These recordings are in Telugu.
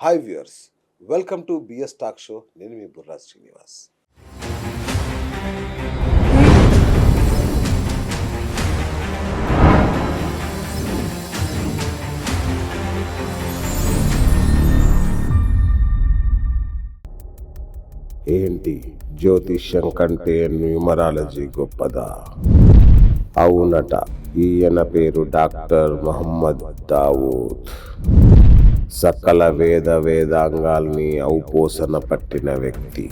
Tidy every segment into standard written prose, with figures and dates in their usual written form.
Hi viewers, welcome to BS talk show. నేను మీ బుర్రా శ్రీనివాస్. ఏంటి జ్యోతిష్యం కంటే న్యూమరాలజీ గొప్పదా? అవునట. ఈయన పేరు డాక్టర్ మొహమ్మద్ దావూద్. సకల వేదాంగాల్ని ఔపోసన పట్టిన వ్యక్తి.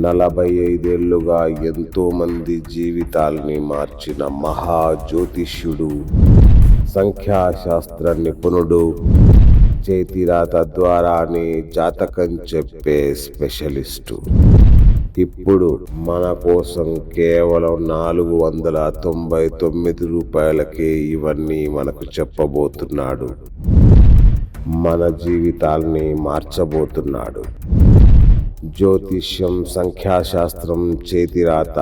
45 ఏళ్లుగా ఎంతో మంది జీవితాల్ని మార్చిన మహా జ్యోతిష్యుడు, సంఖ్యాశాస్త్ర నిపుణుడు, చేతిరాత ద్వారానే జాతకం చెప్పే స్పెషలిస్టు. ఇప్పుడు మన కోసం కేవలం 499 రూపాయలకే ఇవన్నీ మనకు చెప్పబోతున్నాడు. మన జీవితాల్ని మార్చబోతున్నాడు. జ్యోతిష్యం, సంఖ్యాశాస్త్రం, చేతిరాత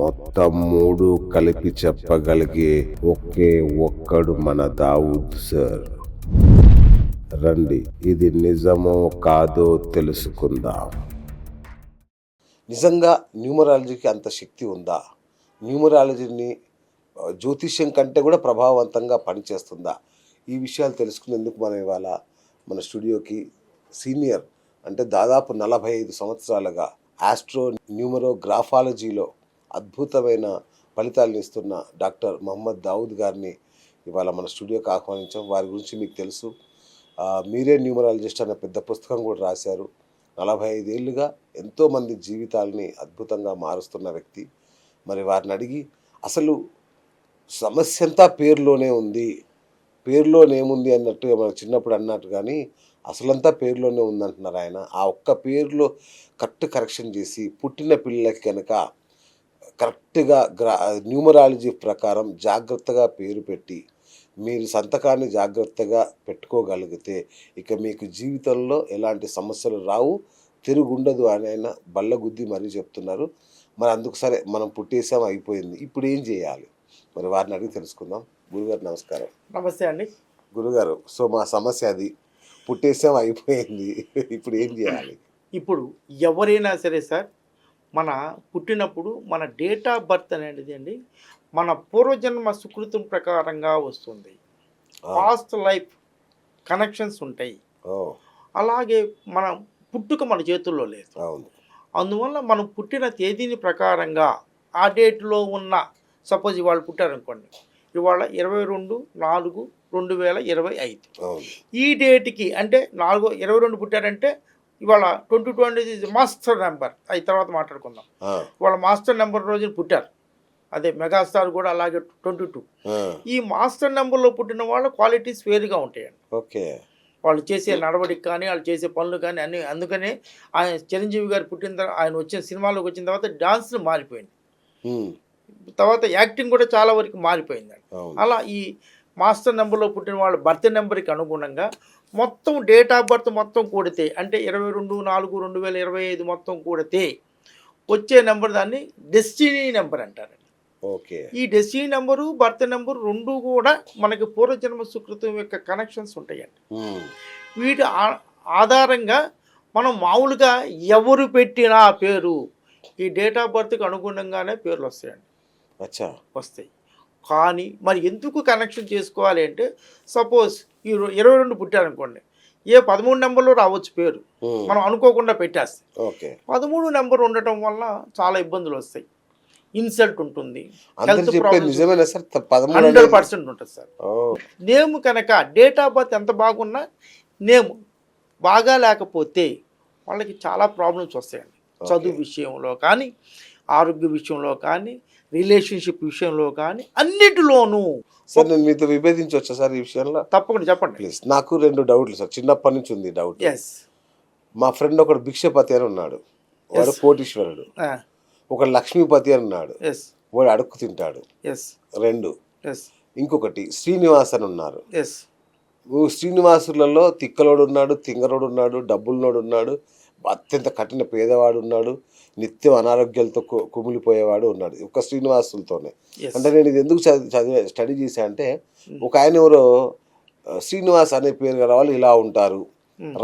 మొత్తం 3 కలిపి చెప్పగలిగే ఒకే ఒక్కడు మన దావూద్ సార్. రండి, ఇది నిజమో కాదో తెలుసుకుందాం. నిజంగా న్యూమరాలజీకి అంత శక్తి ఉందా? న్యూమరాలజీని జ్యోతిష్యం కంటే కూడా ప్రభావవంతంగా పనిచేస్తుందా? ఈ విషయాలు తెలుసుకునేందుకు మనం ఇవాళ మన స్టూడియోకి సీనియర్, అంటే దాదాపు 45 సంవత్సరాలుగా ఆస్ట్రో న్యూమరోగ్రాఫాలజీలో అద్భుతమైన ఫలితాలను ఇస్తున్న డాక్టర్ మొహమ్మద్ దావూద్ గారిని ఇవాళ మన స్టూడియోకి ఆహ్వానించాం. వారి గురించి మీకు తెలుసు. మీరే న్యూమరాలజిస్ట్ అనే పెద్ద పుస్తకం కూడా రాశారు. 45 ఏళ్ళుగా ఎంతోమంది జీవితాలని అద్భుతంగా మారుస్తున్న వ్యక్తి. మరి వారిని అడిగి అసలు సమస్య అంతా పేరులోనే ఉంది, పేరులోనేముంది అన్నట్టు మన చిన్నప్పుడు అన్నట్టు, కానీ అసలంతా పేరులోనే ఉందంటున్నారు ఆయన. ఆ ఒక్క పేరులో కరెక్షన్ చేసి పుట్టిన పిల్లలకి కనుక కరెక్ట్గా న్యూమరాలజీ ప్రకారం జాగ్రత్తగా పేరు పెట్టి మీరు సంతకాన్ని జాగ్రత్తగా పెట్టుకోగలిగితే ఇక మీకు జీవితంలో ఎలాంటి సమస్యలు రావు, తిరుగుండదు అని ఆయన బల్లగుద్ది మరీ చెప్తున్నారు. మరి అందుకు సరే, మనం పుట్టేసాం, అయిపోయింది, ఇప్పుడు ఏం చేయాలి? మరి వారిని అడిగి తెలుసుకుందాం. గురుగారు నమస్కారం. నమస్తే అండి. గురుగారు, సో మా సమస్య అది, పుట్టేసాం, అయిపోయింది, ఇప్పుడు ఏం చేయాలి? ఇప్పుడు ఎవరైనా సరే సార్, మన పుట్టినప్పుడు మన డేట్ ఆఫ్ బర్త్ అనేది అండి మన పూర్వజన్మ సుకృతం ప్రకారంగా వస్తుంది. పాస్ట్ లైఫ్ కనెక్షన్స్ ఉంటాయి. అలాగే మన పుట్టుక మన చేతుల్లో లేదు. అందువల్ల మనం పుట్టిన తేదీని ప్రకారంగా ఆ డేట్లో ఉన్న, సపోజ్ ఇవాళ పుట్టారనుకోండి, ఇవాళ 22/4/2025. ఈ డేట్కి అంటే 4/22 పుట్టారంటే ఇవాళ 2020 మాస్టర్ నెంబర్. అవి తర్వాత మాట్లాడుకుందాం. ఇవాళ మాస్టర్ నెంబర్ రోజున పుట్టారు. అదే మెగాస్టార్ కూడా అలాగే 22. ఈ మాస్టర్ నెంబర్లో పుట్టిన వాళ్ళ క్వాలిటీస్ వేరుగా ఉంటాయండి. ఓకే. వాళ్ళు చేసే నడవడికి కానీ, వాళ్ళు చేసే పనులు కానీ అన్నీ. అందుకనే ఆయన చిరంజీవి గారు పుట్టిన తర్వాత, ఆయన వచ్చిన సినిమాలోకి వచ్చిన తర్వాత డాన్స్లు మారిపోయింది, తర్వాత యాక్టింగ్ కూడా చాలా వరకు మారిపోయిందండి. అలా ఈ మాస్టర్ నెంబర్లో పుట్టిన వాళ్ళ బర్త్ నెంబర్కి అనుగుణంగా మొత్తం డేట్ ఆఫ్ బర్త్ మొత్తం కూడితే, అంటే 22/4/2025 మొత్తం కూడితే వచ్చే నెంబర్ దాన్ని డెస్టినీ నెంబర్ అంటారండి. ఓకే. ఈ డెస్టినీ నెంబరు, బర్త్ నెంబరు రెండు కూడా మనకి పూర్వజన్మ సుకృతం యొక్క కనెక్షన్స్ ఉంటాయండి. వీటి ఆధారంగా మనం మామూలుగా ఎవరు పెట్టినా పేరు ఈ డేట్ ఆఫ్ బర్త్కి అనుగుణంగానే పేర్లు వస్తాయండి. వస్తాయి. కానీ మరి ఎందుకు కనెక్షన్ చేసుకోవాలి అంటే, సపోజ్ ఈ 22 పుట్టారనుకోండి, ఏ 13 నెంబర్లో రావచ్చు పేరు, మనం అనుకోకుండా పెట్టేస్తాం. 13 నెంబర్ ఉండటం వల్ల చాలా ఇబ్బందులు వస్తాయి. ఇన్సల్ట్ ఉంటుంది, హెల్త్ ప్రాబ్లమ్స్ 100% ఉంటుంది సార్. నేమ్ కనుక డేట్ ఆఫ్ బర్త్ ఎంత బాగున్నా నేమ్ బాగా లేకపోతే వాళ్ళకి చాలా ప్రాబ్లమ్స్ వస్తాయండి. చదువు విషయంలో కానీ, ఆరోగ్య విషయంలో కానీ, రిలేషన్షిప్ విషయంలో కానీ, అన్నిటిలోనూ. సార్, నేను మీతో విభేదించవచ్చా సార్ ఈ విషయంలో? తప్పకుండా చెప్పండి ప్లీజ్. నాకు 2 డౌట్లు సార్, చిన్నప్పటి నుంచి ఉంది డౌట్. మా ఫ్రెండ్ ఒకడు భిక్షపతి అని ఉన్నాడు, వాడు కోటీశ్వరుడు. ఒకడు లక్ష్మీపతి అని ఉన్నాడు, వాడు అడుక్కు తింటాడు. 2. ఇంకొకటి శ్రీనివాస్ అని ఉన్నారు. శ్రీనివాసులలో తిక్కలోడు ఉన్నాడు, తింగరోడు ఉన్నాడు, డబ్బులనోడు ఉన్నాడు, అత్యంత కఠిన పేదవాడు ఉన్నాడు, నిత్యం అనారోగ్యాలతో కుమిలిపోయేవాడు ఉన్నాడు. ఒక శ్రీనివాసులతోనే. అంటే నేను ఇది ఎందుకు స్టడీ చేశా అంటే, ఒక ఆయన ఎవరో శ్రీనివాస్ అనే పేరు గల వాళ్ళు ఇలా ఉంటారు,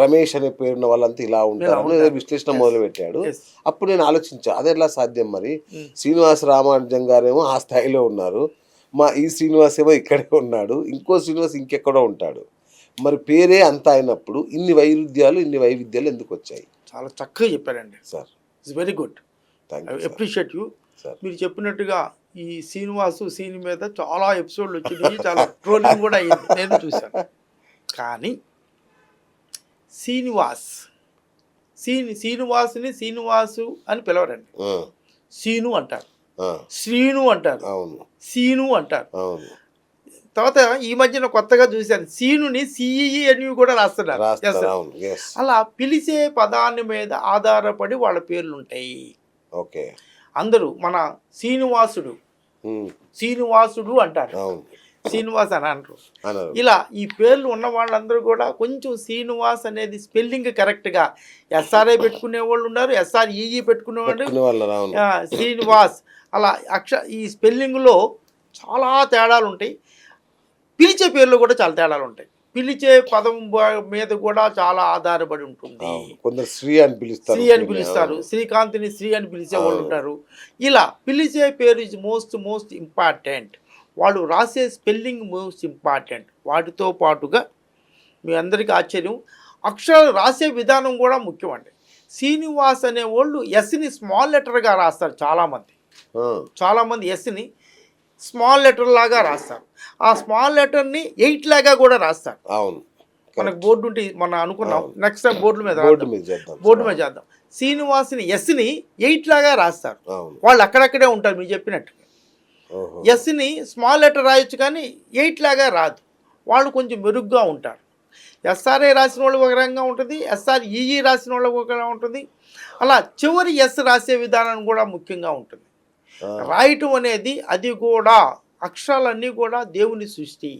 రమేష్ అనే పేరున్న వాళ్ళంతా ఇలా ఉంటారు ఉంటారు. విశ్లేషణ మొదలు పెట్టాడు. Yes. అప్పుడు నేను ఆలోచించా అది ఎలా సాధ్యం మరి. శ్రీనివాస రామానుజం గారేమో ఆ స్థాయిలో ఉన్నారు, మా ఈ శ్రీనివాస్ ఏమో ఇక్కడే ఉన్నాడు, ఇంకో శ్రీనివాస్ ఇంకెక్కడో ఉంటాడు. మరి పేరే అంత అయినప్పుడు ఇన్ని వైవిధ్యాలు ఎందుకు వచ్చాయి? చాలా చక్కగా చెప్పారండి sir. It's very good, thank I you appreciate you. Sir. మీరు చెప్పినట్టుగా ఈ శ్రీనివాసు సీన్ మీద చాలా ఎపిసోడ్లు వచ్చినాయి, చాలా ట్రోలింగ్ కూడా అయ్యింది, నేను చూశాను. కానీ శ్రీనివాసుని శ్రీనివాసు అని పిలవరండి, సీను అంటారు, శ్రీను అంటారు, అవును, సీను అంటారు. అవును. తర్వాత ఈ మధ్యన కొత్తగా చూశాను సీనుని సిఈఈ అని కూడా రాస్తున్నారు. రాస్తారు, అవును, yes. అలా పిలిచే పదాన్ని మీద ఆధారపడి వాళ్ళ పేర్లు ఉంటాయి. ఓకే. అందరూ మన శ్రీనివాసుడు అంటారు, అవును, శ్రీనివాస్ అని అంటారు. అన్నారు. ఇలా ఈ పేర్లు ఉన్న వాళ్ళందరూ కూడా కొంచెం శ్రీనివాస్ అనేది స్పెల్లింగ్ కరెక్ట్గా ఎస్ఆర్ఐ పెట్టుకునే వాళ్ళు ఉన్నారు, ఎస్ఆర్ఈఈ పెట్టుకునే వాళ్ళు, పెట్టుకునే అవును. శ్రీనివాస్ అలా ఈ స్పెల్లింగ్లో చాలా తేడాలు ఉంటాయి. పిలిచే పేర్లు కూడా చాలా తేడాలు ఉంటాయి. పిలిచే పదం మీద కూడా చాలా ఆధారపడి ఉంటుంది. కొందరు శ్రీ అని పిలుస్తారు, శ్రీకాంత్ని శ్రీ అని పిలిచే వాళ్ళు ఉంటారు. ఇలా పిలిచే పేరు ఇస్ మోస్ట్ ఇంపార్టెంట్. వాళ్ళు రాసే స్పెల్లింగ్ మోస్ట్ ఇంపార్టెంట్. వాటితో పాటుగా మీ అందరికీ ఆశ్చర్యం, అక్షరాలు రాసే విధానం కూడా ముఖ్యమండి. శ్రీనివాస్ అనే వాళ్ళు ఎస్ని స్మాల్ లెటర్గా రాస్తారు. చాలామంది ఎస్ని స్మాల్ లెటర్ లాగా రాస్తారు. ఆ స్మాల్ లెటర్ని 8 లాగా కూడా రాస్తారు. అవును, మనకు బోర్డు ఉంటే మనం అనుకున్నాం, నెక్స్ట్ టైం బోర్డు మీద చేద్దాం. శ్రీనివాసుని ఎస్ని 8 లాగా రాస్తారు. వాళ్ళు అక్కడక్కడే ఉంటారు మీరు చెప్పినట్టు. ఎస్ని స్మాల్ లెటర్ రాయొచ్చు కానీ 8 లాగా రాదు. వాళ్ళు కొంచెం మెరుగ్గా ఉంటారు. ఎస్ఆర్ఐ రాసిన వాళ్ళు ఒక రకంగా ఉంటుంది, ఎస్ఆర్ఈఈ రాసిన వాళ్ళకి ఒక రకంగా ఉంటుంది. అలా చివరి ఎస్ రాసే విధానం కూడా ముఖ్యంగా ఉంటుంది. రాయటం అనేది అది కూడా అక్షరాలన్నీ కూడా దేవుని సృష్టి.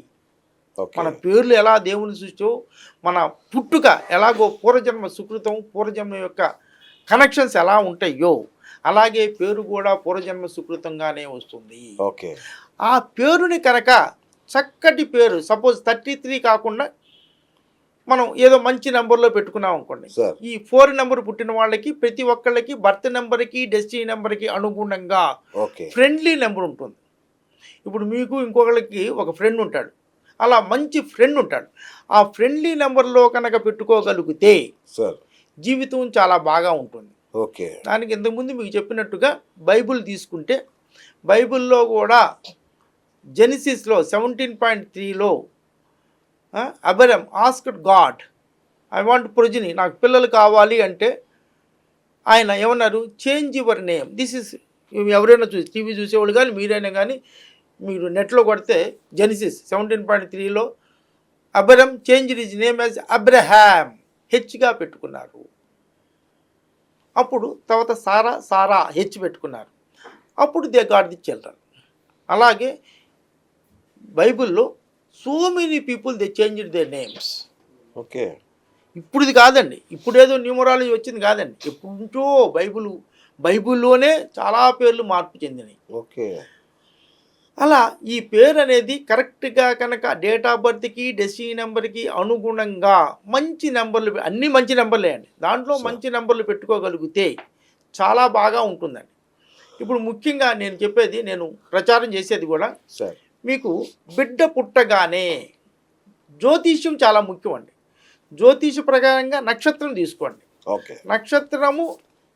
మన పేర్లు ఎలా దేవుని సృష్టి, మన పుట్టుక ఎలాగో పూర్వజన్మ సుకృతం, పూర్వజన్మ యొక్క కనెక్షన్స్ ఎలా ఉంటాయో అలాగే పేరు కూడా పూర్వజన్మ సుకృతంగానే వస్తుంది. ఆ పేరుని కనుక చక్కటి పేరు, సపోజ్ 33 కాకుండా మనం ఏదో మంచి నెంబర్లో పెట్టుకున్నాం అనుకోండి, ఈ 4 నెంబర్ పుట్టిన వాళ్ళకి ప్రతి ఒక్కళ్ళకి బర్త్ నెంబర్కి డెస్టినీ నెంబర్కి అనుగుణంగా ఫ్రెండ్లీ నెంబర్ ఉంటుంది. ఇప్పుడు మీకు ఇంకొకళ్ళకి ఒక ఫ్రెండ్ ఉంటాడు, అలా మంచి ఫ్రెండ్ ఉంటాడు. ఆ ఫ్రెండ్లీ నెంబర్లో కనుక పెట్టుకోగలిగితే జీవితం చాలా బాగా ఉంటుంది. దానికి ఇంతకుముందు మీకు చెప్పినట్టుగా బైబుల్ తీసుకుంటే బైబుల్లో కూడా జెనిసిస్లో 17.3లో Abraham asked God, I want progeny, నాకు పిల్లలు కావాలి అంటే ఆయన ఏమన్నారు, change your name. This is, ఎవరైనా టీవీ చూసేవాళ్ళు కానీ మీరైనా కానీ మీరు నెట్లో కొడితే జెనిసిస్ 17.3లో Abraham change his name as Abraham, హెచ్గా పెట్టుకున్నారు. అప్పుడు తర్వాత సారా హెచ్ పెట్టుకున్నారు. అప్పుడు దే గాట్ ది చిల్డ్రన్. అలాగే బైబిల్లో so many people they changed their names. ఇప్పుడు ఇది కాదండి, ఇప్పుడేదో న్యూమరాలజీ వచ్చింది కాదండి, ఎప్పుడుంటో బైబిల్లోనే చాలా పేర్లు మార్పు చెందినాయి. అలా ఈ పేరు అనేది కరెక్ట్గా కనుక డేట్ ఆఫ్ బర్త్కి డెస్టినీ నెంబర్కి అనుగుణంగా మంచి నెంబర్లు, అన్నీ మంచి నెంబర్లే అండి, దాంట్లో మంచి నెంబర్లు పెట్టుకోగలిగితే చాలా బాగా ఉంటుందండి. ఇప్పుడు ముఖ్యంగా నేను చెప్పేది, నేను ప్రచారం చేసేది కూడా, మీకు బిడ్డ పుట్టగానే జ్యోతిష్యం చాలా ముఖ్యం అండి. జ్యోతిష ప్రకారంగా నక్షత్రం తీసుకోండి. నక్షత్రము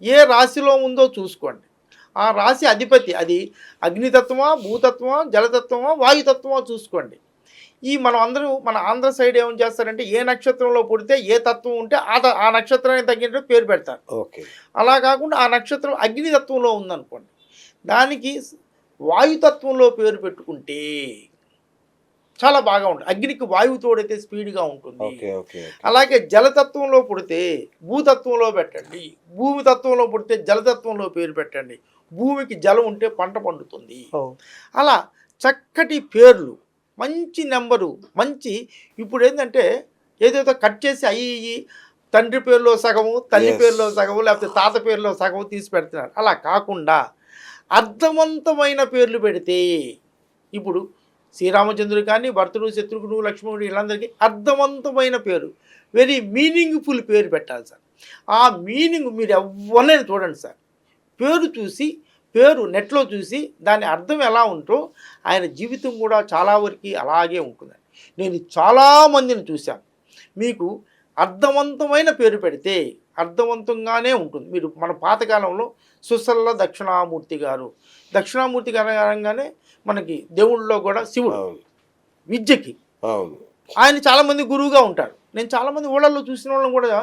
ఏ రాశిలో ఉందో చూసుకోండి. ఆ రాశి అధిపతి అది అగ్నితత్వమా, భూతత్వమా, జలతత్వమా, వాయుతత్వమా చూసుకోండి. మనం అందరూ మన ఆంధ్ర సైడ్ ఏమని చేస్తారంటే ఏ నక్షత్రంలో పుడితే ఏ తత్వం ఉంటే ఆ నక్షత్రానికి తగ్గినట్టు పేరు పెడతారు. అలా కాకుండా ఆ నక్షత్రం అగ్నితత్వంలో ఉందనుకోండి, దానికి వాయుతత్వంలో పేరు పెట్టుకుంటే చాలా బాగా ఉంటుంది. అగ్నికి వాయువు తోడైతే స్పీడ్గా ఉంటుంది. అలాగే జలతత్వంలో పుడితే భూతత్వంలో పెట్టండి, భూమి తత్వంలో పుడితే జలతత్వంలో పేరు పెట్టండి. భూమికి జలం ఉంటే పంట పండుతుంది. అలా చక్కటి పేర్లు, మంచి నెంబరు, మంచి, ఇప్పుడు ఏంటంటే ఏదైతే కట్ చేసి అయ్యి తండ్రి పేరులో సగము, తల్లి పేరులో సగము, లేకపోతే తాత పేరులో సగము తీసి పెడుతున్నారు. అలా కాకుండా అర్థవంతమైన పేర్లు పెడితే, ఇప్పుడు శ్రీరామచంద్రుడు కానీ భరతుడు శత్రుఘ్నుడు లక్ష్మణుడు వీళ్ళందరికీ అర్థవంతమైన పేరు, వెరీ మీనింగ్ఫుల్ పేరు పెట్టాలి సార్. ఆ మీనింగ్ మీరు ఎవరైనా చూడండి సార్, పేరు చూసి పేరు నెట్లో చూసి దాని అర్థం ఎలా ఉంటో ఆయన జీవితం కూడా చాలా వరకు అలాగే ఉంటుందండి. నేను చాలామందిని చూశాను. మీకు అర్థవంతమైన పేరు పెడితే అర్థవంతంగానే ఉంటుంది. మీరు మన పాతకాలంలో సుసల్ల దక్షిణామూర్తి గారు, దక్షిణామూర్తి గారు అనగానే మనకి దేవుళ్ళలో కూడా శివుడు విద్యకి ఆయన చాలామంది గురువుగా ఉంటారు. నేను చాలామంది ఊళ్ళల్లో చూసిన వాళ్ళని కూడా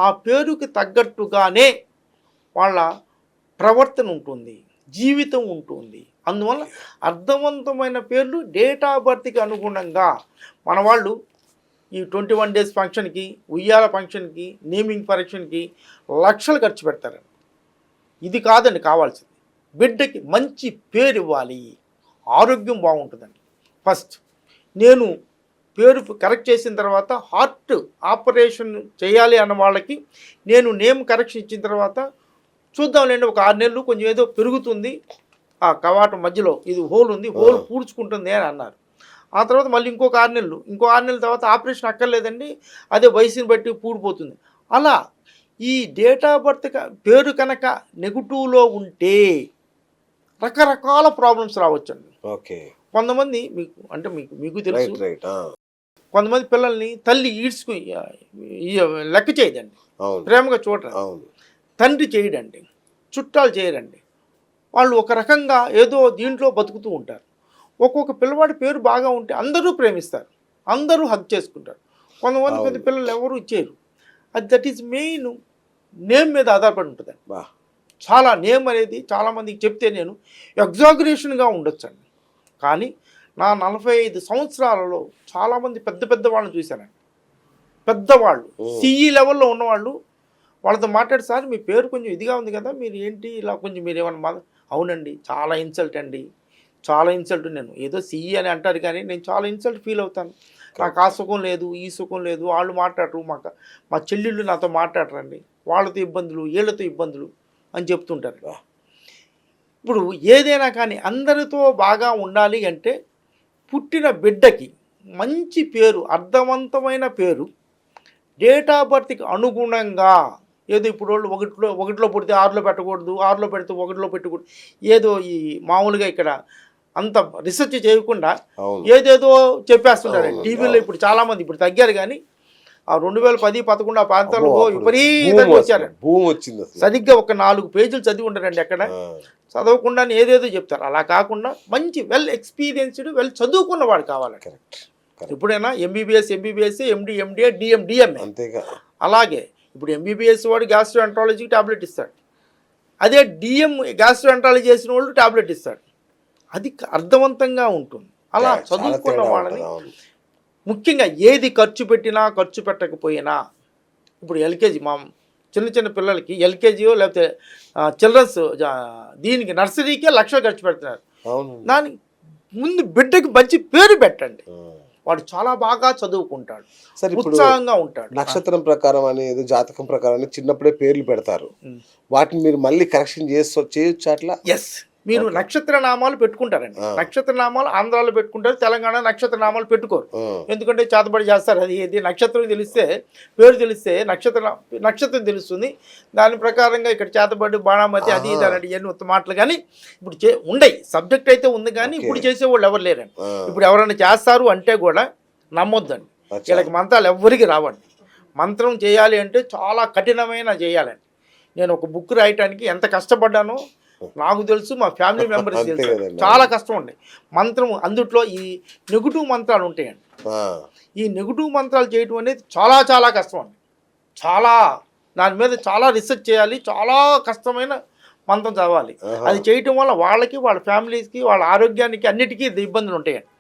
ఆ పేరుకి తగ్గట్టుగానే వాళ్ళ ప్రవర్తన ఉంటుంది, జీవితం ఉంటుంది. అందువల్ల అర్థవంతమైన పేర్లు డేట్ ఆఫ్ బర్త్కి అనుగుణంగా మన వాళ్ళు ఈ 21 days ఫంక్షన్కి, ఉయ్యాల ఫంక్షన్కి, నేమింగ్ ఫంక్షన్కి లక్షలు ఖర్చు పెడతారండి. ఇది కాదండి కావాల్సింది. బిడ్డకి మంచి పేరు ఇవ్వాలి, ఆరోగ్యం బాగుంటుందండి. ఫస్ట్ నేను పేరు కరెక్ట్ చేసిన తర్వాత హార్ట్ ఆపరేషన్ చేయాలి అన్న వాళ్ళకి నేను నేమ్ కరెక్షన్ ఇచ్చిన తర్వాత చూద్దాంలేండి, ఒక 6 నెలలు కొంచెం ఏదో పెరుగుతుంది, ఆ కవాటం మధ్యలో ఇది హోల్ ఉంది, హోల్ పూడ్చుకుంటుంది అని అన్నారు. ఆ తర్వాత మళ్ళీ ఇంకో 6 నెలల తర్వాత ఆపరేషన్ అక్కర్లేదండి, అదే వయసుని బట్టి పూడిపోతుంది. అలా ఈ డేట్ ఆఫ్ బర్త్ పేరు కనుక నెగిటివ్లో ఉంటే రకరకాల ప్రాబ్లమ్స్ రావచ్చండి. ఓకే. కొంతమంది మీకు తెలుసు, కొంతమంది పిల్లల్ని తల్లి ఈడ్చుకు లెక్క చేయదండి, ప్రేమగా చూడరు, తండ్రి చేయడండి, చుట్టాలు చేయరండి. వాళ్ళు ఒక రకంగా ఏదో దీంట్లో బతుకుతూ ఉంటారు. ఒక్కొక్క పిల్లవాడి పేరు బాగా ఉంటే అందరూ ప్రేమిస్తారు, అందరూ హగ్ చేసుకుంటారు. కొంతమంది పిల్లలు ఎవరు ఇచ్చేరు. అది దట్ ఈజ్ మెయిన్ నేమ్ మీద ఆధారపడి ఉంటుందండి. చాలా నేమ్ అనేది చాలామందికి చెప్తే నేను ఎగ్జాగరేషన్గా ఉండొచ్చండి. కానీ నా 45 సంవత్సరాలలో చాలామంది పెద్ద వాళ్ళని చూశానండి. పెద్దవాళ్ళు సిఈ లెవెల్లో ఉన్నవాళ్ళు, వాళ్ళతో మాట్లాడి సార్ మీ పేరు కొంచెం ఇదిగా ఉంది కదా, మీరు ఏంటి ఇలా కొంచెం మీరు ఏమన్నా అవునండి చాలా ఇన్సల్ట్ అండి, చాలా ఇన్సల్ట్. నేను ఏదో సిఈ అని అంటారు కానీ నేను చాలా ఇన్సల్ట్ ఫీల్ అవుతాను. నాకు ఆ సుఖం లేదు, ఈ సుఖం లేదు, వాళ్ళు మాట్లాడరు, మా చెల్లెళ్ళు నాతో మాట్లాడరండి, వాళ్ళతో ఇబ్బందులు, వీళ్ళతో ఇబ్బందులు అని చెప్తుంటారు. ఇప్పుడు ఏదైనా కానీ అందరితో బాగా ఉండాలి అంటే పుట్టిన బిడ్డకి మంచి పేరు, అర్థవంతమైన పేరు డేట్ ఆఫ్ బర్త్కి అనుగుణంగా, ఏదో ఇప్పుడు వాళ్ళు ఒకటిలో పుడితే 6లో పెట్టకూడదు, 6లో పెడితే 1లో పెట్టకూడదు, ఏదో ఈ మామూలుగా ఇక్కడ అంత రీసెర్చ్ చేయకుండా ఏదేదో చెప్పేస్తుంటారు టీవీలో. ఇప్పుడు చాలామంది ఇప్పుడు తగ్గారు కానీ ఆ 2010-11 ఆ ప్రాంతాల్లో విపరీతంగా వచ్చారు. సరిగ్గా ఒక 4 పేజీలు చదివి ఉంటారండి, ఎక్కడ చదవకుండా ఏదేదో చెప్తారు. అలా కాకుండా మంచి వెల్ ఎక్స్పీరియన్స్డ్, వెల్ చదువుకున్న వాడు కావాలి. ఇప్పుడైనా ఎంబీబీఎస్, ఎండి, ఎండిఏ, డిఎంఏ అంతేగా. అలాగే ఇప్పుడు ఎంబీబీఎస్ వాడు గ్యాస్ట్రోఎంట్రాలజీకి టాబ్లెట్ ఇస్తాడు, అదే డిఎం గ్యాస్ట్రోఎంట్రాలజీ చేసిన వాళ్ళు టాబ్లెట్ ఇస్తాడు. అది అర్థవంతంగా ఉంటుంది. అలా చదువుకున్న వాళ్ళని ముఖ్యంగా ఏది ఖర్చు పెట్టినా ఖర్చు పెట్టకపోయినా, ఇప్పుడు ఎల్కేజీ మా చిన్న పిల్లలకి ఎల్కేజీయో లేకపోతే చిల్డ్రన్స్ దీనికి నర్సరీకే 1,00,000 ఖర్చు పెడుతున్నారు. దానికి ముందు బిడ్డకి మంచి పేరు పెట్టండి, వాడు చాలా బాగా చదువుకుంటాడు, ఉత్సాహంగా ఉంటాడు. నక్షత్రం ప్రకారం అనేది, జాతకం ప్రకారం చిన్నప్పుడే పేర్లు పెడతారు, వాటిని మీరు మళ్ళీ కరెక్షన్ చేయొచ్చు అట్లా? ఎస్, మీరు నక్షత్ర నామాలు పెట్టుకుంటారండి. నక్షత్ర నామాలు ఆంధ్రాలో పెట్టుకుంటారు, తెలంగాణ నక్షత్ర నామాలు పెట్టుకోరు. ఎందుకంటే చేతబడి చేస్తారు. అది ఏది నక్షత్రం తెలిస్తే, పేరు తెలిస్తే నక్షత్రం తెలుస్తుంది, దాని ప్రకారంగా ఇక్కడ చేతబడి, బాణామతి, అది ఇది అని ఇవన్నీ ఉత్త మాటలు. కానీ ఇప్పుడు ఉండయి, సబ్జెక్ట్ అయితే ఉంది కానీ ఇప్పుడు చేసేవాళ్ళు ఎవరు లేరండి. ఇప్పుడు ఎవరైనా చేస్తారు అంటే కూడా నమ్మొద్దండి, వీళ్ళకి మంత్రాలు ఎవరికి రావండి. మంత్రం చేయాలి అంటే చాలా కఠినమైన చేయాలండి. నేను ఒక బుక్ రాయటానికి ఎంత కష్టపడ్డానో నాకు తెలుసు, మా ఫ్యామిలీ మెంబర్స్ తెలుసు. చాలా కష్టం ఉండే మంత్రం, అందుట్లో ఈ నెగిటివ్ మంత్రాలు ఉంటాయండి. ఈ నెగిటివ్ మంత్రాలు చేయటం అనేది చాలా కష్టం అండి. చాలా దాని మీద చాలా రీసెర్చ్ చేయాలి, చాలా కష్టమైన మంత్రం చదవాలి. అది చేయటం వల్ల వాళ్ళకి, వాళ్ళ ఫ్యామిలీస్కి, వాళ్ళ ఆరోగ్యానికి అన్నిటికీ ఇబ్బందులు ఉంటాయండి.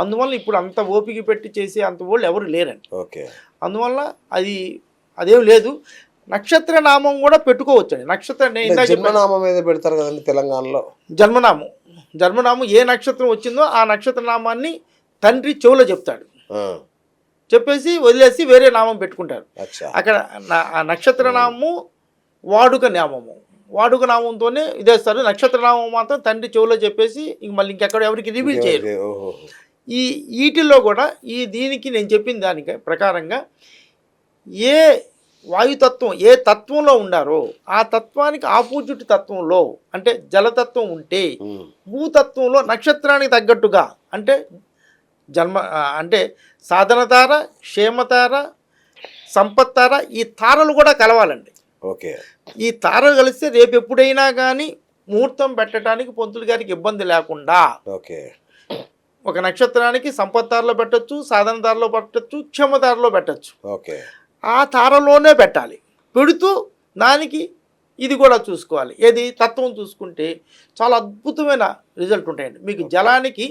అందువల్ల ఇప్పుడు అంత ఓపిక పెట్టి చేసే అంత వాళ్ళు ఎవరు లేరండి. అందువల్ల అదేం లేదు. నక్షత్ర నామం కూడా పెట్టుకోవచ్చండి. జన్మనామం మీద పెడతారు కదండి తెలంగాణలో. జన్మనామం ఏ నక్షత్రం వచ్చిందో ఆ నక్షత్ర నామాన్ని తండ్రి చెవులో చెప్తాడు, చెప్పేసి వదిలేసి వేరే నామం పెట్టుకుంటారు. అక్కడ ఆ నక్షత్ర నామము వాడుక నామంతోనే ఇదేస్తారు. నక్షత్ర నామం మాత్రం తండ్రి చెవులో చెప్పేసి ఇంక మళ్ళీ ఇంకెక్కడ ఎవరికి రివీల్ చేయరు. వీటిల్లో కూడా దీనికి నేను చెప్పిన దానికి ప్రకారంగా ఏ వాయుతత్వం ఏ తత్వంలో ఉండారో ఆ తత్వానికి ఆపోజిట్ తత్వంలో అంటే జలతత్వం ఉంటే భూతత్వంలో నక్షత్రానికి తగ్గట్టుగా అంటే అంటే సాధనతార, క్షేమతార, సంపత్తార ఈ తారలు కూడా కలవాలండి. ఓకే. ఈ తారలు కలిస్తే రేపు ఎప్పుడైనా కానీ ముహూర్తం పెట్టడానికి పంతులు గారికి ఇబ్బంది లేకుండా ఓకే ఒక నక్షత్రానికి సంపత్తారలో పెట్టచ్చు, సాధనతారలో పెట్టచ్చు, క్షమతారలో పెట్టచ్చు. ఓకే. ఆ తారలోనే పెట్టాలి. పెడుతూ దానికి ఇది కూడా చూసుకోవాలి. ఏది తత్వం చూసుకుంటే చాలా అద్భుతమైన రిజల్ట్ ఉంటాయండి. మీకు జలానికి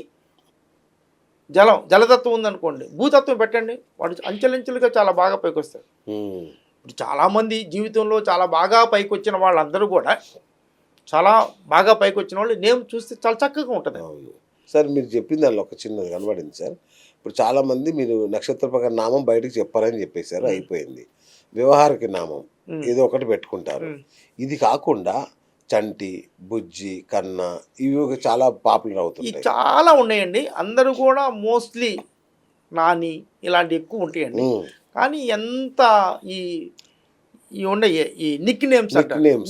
జలతత్వం ఉందనుకోండి, భూతత్వం పెట్టండి, వాడు అంచెలంచెలుగా చాలా బాగా పైకి వస్తారు. ఇప్పుడు చాలామంది జీవితంలో చాలా బాగా పైకి వచ్చిన వాళ్ళందరూ కూడా చాలా బాగా పైకి వచ్చిన వాళ్ళు నేమ్ చూస్తే చాలా చక్కగా ఉంటుంది. సార్ మీరు చెప్పిన దానిలో ఒక చిన్నది కనబడింది సార్. ఇప్పుడు చాలామంది మీరు నక్షత్ర ప్రకారం నామం బయటకు చెప్పారని చెప్పేశారు, అయిపోయింది. వ్యవహారిక నామం ఏదో ఒకటి పెట్టుకుంటారు. ఇది కాకుండా చంటి, బుజ్జి, కన్న ఇవి చాలా పాపులర్ అవుతుంది. చాలా ఉన్నాయండి. అందరూ కూడా మోస్ట్లీ నాని ఇలాంటి ఎక్కువ ఉంటాయండి. కానీ ఎంత ఉన్నాయి ఈ నిక్ నేమ్స్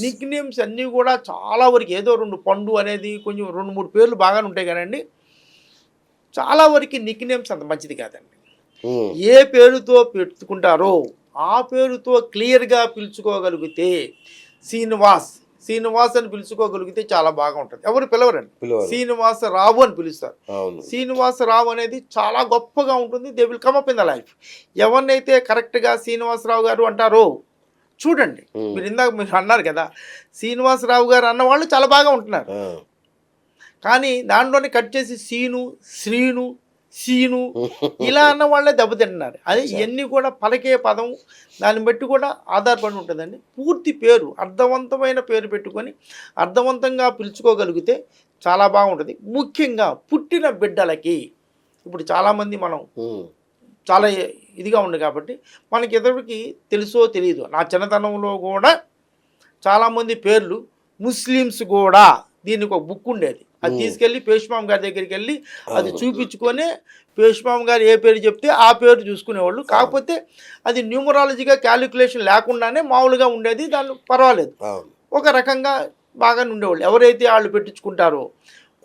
నిక్ నేమ్స్ అన్నీ కూడా చాలా వరకు ఏదో 2 పండు అనేది కొంచెం 2-3 పేర్లు బాగానే ఉంటాయి కదండి. చాలా వరకు నిక్ నేమ్స్ అంత మంచిది కాదండి. ఏ పేరుతో పెట్టుకుంటారో ఆ పేరుతో క్లియర్గా పిలుచుకోగలిగితే శ్రీనివాస్ అని పిలుచుకోగలిగితే చాలా బాగా ఉంటుంది. ఎవరు పిలవరండి, శ్రీనివాసరావు అని పిలుస్తారు. శ్రీనివాసరావు అనేది చాలా గొప్పగా ఉంటుంది. They will come up in the life. ఎవరినైతే కరెక్ట్గా శ్రీనివాసరావు గారు అంటారో చూడండి, మీరు ఇందాక మీరు అన్నారు కదా శ్రీనివాసరావు గారు అన్న వాళ్ళు చాలా బాగా ఉంటున్నారు. కానీ దాంట్లోనే కట్ చేసి శ్రీను సీను ఇలా అన్న వాళ్ళే దెబ్బతింటున్నారు. అదే ఇవన్నీ కూడా పలికే పదం దాన్ని బట్టి కూడా ఆధారపడి ఉంటుందండి. పూర్తి పేరు అర్థవంతమైన పేరు పెట్టుకొని అర్థవంతంగా పిలుచుకోగలిగితే చాలా బాగుంటుంది. ముఖ్యంగా పుట్టిన బిడ్డలకి ఇప్పుడు చాలామంది మనం చాలా ఇదిగా ఉంది కాబట్టి మనకి ఎదురికి తెలుసో తెలియదు. నా చిన్నతనంలో కూడా చాలామంది పేర్లు ముస్లిమ్స్ కూడా దీనికి ఒక బుక్ ఉండేది. అది తీసుకెళ్ళి పేష్మాం గారి దగ్గరికి వెళ్ళి అది చూపించుకొని పేష్మాం గారు ఏ పేరు చెప్తే ఆ పేరు చూసుకునేవాళ్ళు. కాకపోతే అది న్యూమరాలజీగా క్యాలిక్యులేషన్ లేకుండానే మామూలుగా ఉండేది. దాన్ని పర్వాలేదు, ఒక రకంగా బాగానే ఉండేవాళ్ళు. ఎవరైతే వాళ్ళు పెట్టించుకుంటారో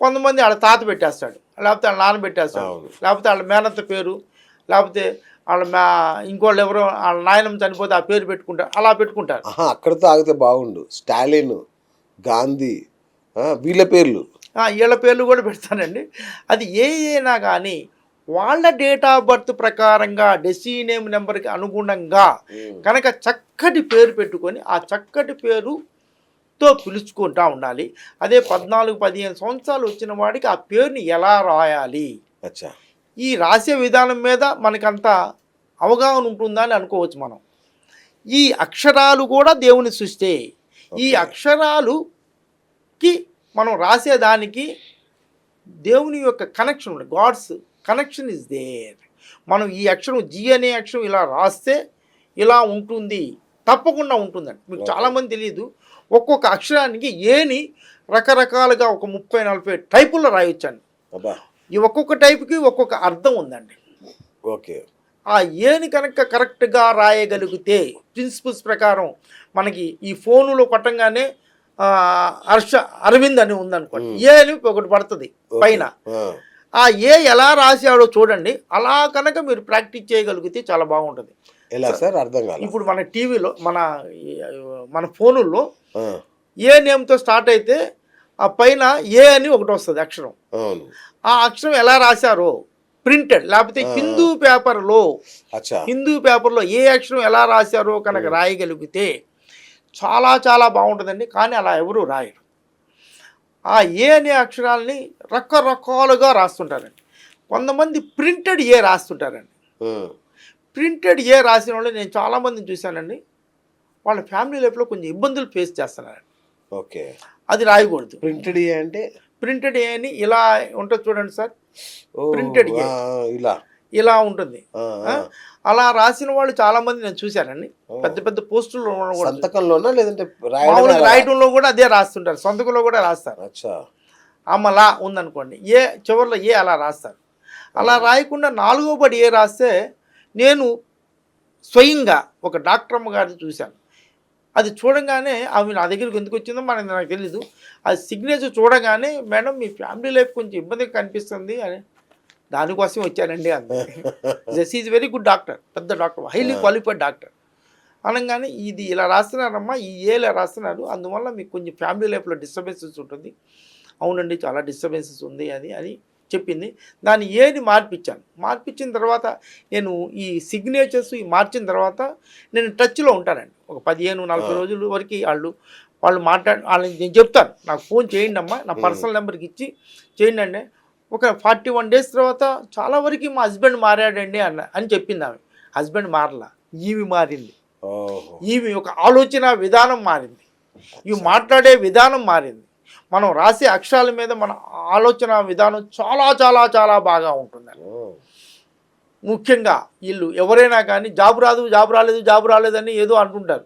కొంతమంది వాళ్ళ తాత పెట్టేస్తాడు, లేకపోతే వాళ్ళ నాన్న పెట్టేస్తాడు, లేకపోతే వాళ్ళ మేనత్త పేరు, లేకపోతే వాళ్ళ ఇంకోళ్ళు ఎవరో వాళ్ళ నాయనమ్మ చనిపోతే ఆ పేరు పెట్టుకుంటారు, అలా పెట్టుకుంటారు. అక్కడితో ఆగితే బాగుండు. స్టాలిన్, గాంధీ వీళ్ళ పేర్లు కూడా పెడతానండి. అది అయినా కానీ వాళ్ళ డేట్ ఆఫ్ బర్త్ ప్రకారంగా డెస్టినేమ్ నెంబర్కి అనుగుణంగా కనుక చక్కటి పేరు పెట్టుకొని ఆ చక్కటి పేరుతో పిలుచుకుంటూ ఉండాలి. అదే 14-15 సంవత్సరాలు వచ్చిన వాడికి ఆ పేరుని ఎలా రాయాలి, ఈ రాసే విధానం మీద మనకంత అవగాహన ఉంటుందా అని అనుకోవచ్చు మనం. ఈ అక్షరాలు కూడా దేవుని సృష్టి. ఈ అక్షరాలుకి మనం రాసేదానికి దేవుని యొక్క కనెక్షన్ ఉంది. God's connection is there. మనం ఈ అక్షరం జీ అనే అక్షరం ఇలా రాస్తే ఇలా ఉంటుంది, తప్పకుండా ఉంటుందండి. మీకు చాలామంది తెలియదు, ఒక్కొక్క అక్షరానికి ఏని రకరకాలుగా ఒక 30-40 టైపుల్లో రాయొచ్చండి. ఈ ఒక్కొక్క టైపుకి ఒక్కొక్క అర్థం ఉందండి. ఓకే. ఆ ఏని కనుక కరెక్ట్గా రాయగలిగితే ప్రిన్సిపల్స్ ప్రకారం మనకి ఈ ఫోనులో కొట్టంగానే అరవింద్ అని ఉందనుకోండి, ఏ అని ఒకటి పడుతుంది పైన. ఆ ఏ ఎలా రాసాడో చూడండి. అలా కనుక మీరు ప్రాక్టీస్ చేయగలిగితే చాలా బాగుంటుంది. ఎలా సార్ అర్థం కాదు. ఇప్పుడు మన టీవీలో మన ఫోనుల్లో ఏ నేమ్తో స్టార్ట్ అయితే ఆ పైన ఏ అని ఒకటి వస్తుంది అక్షరం. ఆ అక్షరం ఎలా రాశారో ప్రింటెడ్, లేకపోతే హిందూ పేపర్లో ఏ అక్షరం ఎలా రాశారో కనుక రాయగలిగితే చాలా చాలా బాగుంటుందండి. కానీ అలా ఎవరు రాయరు. ఆ ఏ అనే అక్షరాలని రకరకాలుగా రాస్తుంటారండి. కొంతమంది ప్రింటెడ్ ఏ రాస్తుంటారండి. ప్రింటెడ్ ఏ రాసిన వాళ్ళు నేను చాలామందిని చూశానండి. వాళ్ళ ఫ్యామిలీ లైఫ్లో కొంచెం ఇబ్బందులు ఫేస్ చేస్తున్నారండి. ఓకే. అది రాయకూడదు. ప్రింటెడ్ ఏ అంటే ప్రింటెడ్ ఏ అని ఇలా ఉంటుంది చూడండి సార్. ప్రింటెడ్ ఏ ఇలా ఉంటుంది. అలా రాసిన వాళ్ళు చాలా మంది నేను చూశానండి. పెద్ద పెద్ద పోస్టుల్లో రాయటంలో కూడా అదే రాస్తుంటారు, సొంతకంలో కూడా రాస్తారు. అమ్మలా ఉందనుకోండి, ఏ చివరిలో ఏ అలా రాస్తారు. అలా రాయకుండా 4వ పడి ఏ రాస్తే నేను స్వయంగా ఒక డాక్టర్ అమ్మ గారిని చూశాను. అది చూడంగానే ఆమె నా దగ్గరికి ఎందుకు వచ్చిందో నాకు తెలీదు. అది సిగ్నేచర్ చూడగానే మేడం మీ ఫ్యామిలీ లైఫ్ కొంచెం ఇబ్బందిగా కనిపిస్తుంది అని, దానికోసం వచ్చానండి అంది. Just is very good doctor, పెద్ద డాక్టర్, హైలీ క్వాలిఫైడ్ డాక్టర్. అనగానే ఇది ఇలా రాస్తున్నారమ్మా, ఈ ఏలా రాస్తున్నారు, అందువల్ల మీకు కొంచెం ఫ్యామిలీ లైఫ్లో డిస్టర్బెన్సెస్ ఉంటుంది. అవునండి చాలా డిస్టర్బెన్సెస్ ఉంది అని చెప్పింది. దాన్ని ఏది మార్పించిన తర్వాత నేను ఈ సిగ్నేచర్స్ మార్చిన తర్వాత నేను టచ్లో ఉంటానండి. ఒక 15-40 రోజుల వరకు వాళ్ళని నేను చెప్తాను, నాకు ఫోన్ చేయండి అమ్మా, నా పర్సనల్ నెంబర్కి ఇచ్చి చేయండి అండి. ఒక 41 డేస్ తర్వాత చాలా వరకు మా హస్బెండ్ మారాడండి అని చెప్పింది ఆమె. హస్బెండ్ మారలా, ఈమె మారింది. ఈమె ఒక ఆలోచన విధానం మారింది, ఇవి మాట్లాడే విధానం మారింది. మనం రాసే అక్షరాల మీద మన ఆలోచన విధానం చాలా చాలా చాలా బాగా ఉంటుందండి. ముఖ్యంగా వీళ్ళు ఎవరైనా కానీ జాబు రాలేదని ఏదో అంటుంటారు.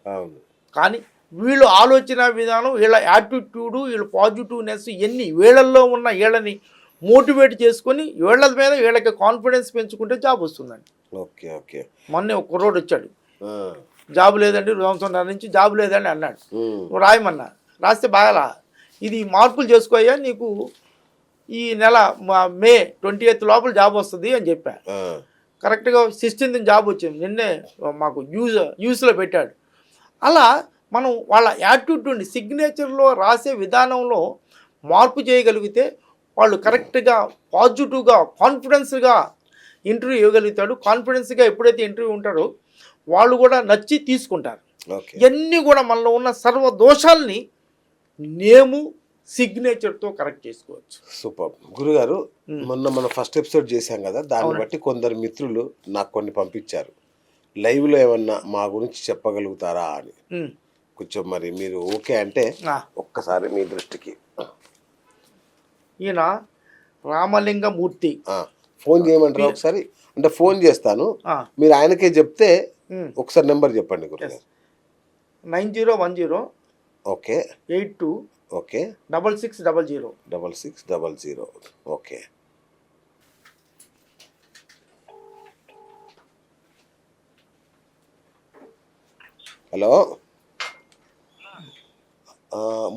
కానీ వీళ్ళు ఆలోచన విధానం, వీళ్ళ యాటిట్యూడు, వీళ్ళ పాజిటివ్నెస్ ఇవన్నీ వీళ్ళని మోటివేట్ చేసుకొని వీళ్ళకి కాన్ఫిడెన్స్ పెంచుకుంటే జాబ్ వస్తుందండి. Okay okay. మొన్నే ఒక కుర్రోడు వచ్చాడు, జాబు లేదండి, 2 సంవత్సరాల నుంచి జాబు లేదని అన్నాడు. నువ్వు రాయమన్నా, రాస్తే బాగా ఇది మార్పులు చేసుకోయ్యా, నీకు ఈ నెల మే 28 లోపల జాబ్ వస్తుంది అని చెప్పా. కరెక్ట్గా 16th జాబ్ వచ్చింది. నిన్నే మాకు యూస్లో పెట్టాడు. అలా మనం వాళ్ళ యాటిట్యూడ్ని సిగ్నేచర్లో రాసే విధానంలో మార్పు చేయగలిగితే వాళ్ళు కరెక్ట్గా పాజిటివ్గా కాన్ఫిడెన్స్గా ఇంటర్వ్యూ ఇవ్వగలుగుతాడు. కాన్ఫిడెన్స్గా ఎప్పుడైతే ఇంటర్వ్యూ ఉంటారో వాళ్ళు కూడా నచ్చి తీసుకుంటారు. ఇవన్నీ కూడా మనలో ఉన్న సర్వ దోషాలని నేము సిగ్నేచర్తో కరెక్ట్ చేసుకోవచ్చు. సూపర్ గురుగారు. మన ఫస్ట్ ఎపిసోడ్ చేశాం కదా, దాన్ని బట్టి కొందరు మిత్రులు నాకు కొన్ని పంపించారు, లైవ్లో ఏమన్నా మా గురించి చెప్పగలుగుతారా అని. కొంచెం మరి మీరు ఓకే అంటే ఒక్కసారి మీ దృష్టికి. ఈయన రామలింగమూర్తి. ఫోన్ చేయమంటారా ఒకసారి? అంటే ఫోన్ చేస్తాను, మీరు ఆయనకే చెప్తే ఒకసారి నెంబర్ చెప్పండి గురుగారు. 9010 ఓకే 82 ఓకే 6600 6600. ఓకే. హలో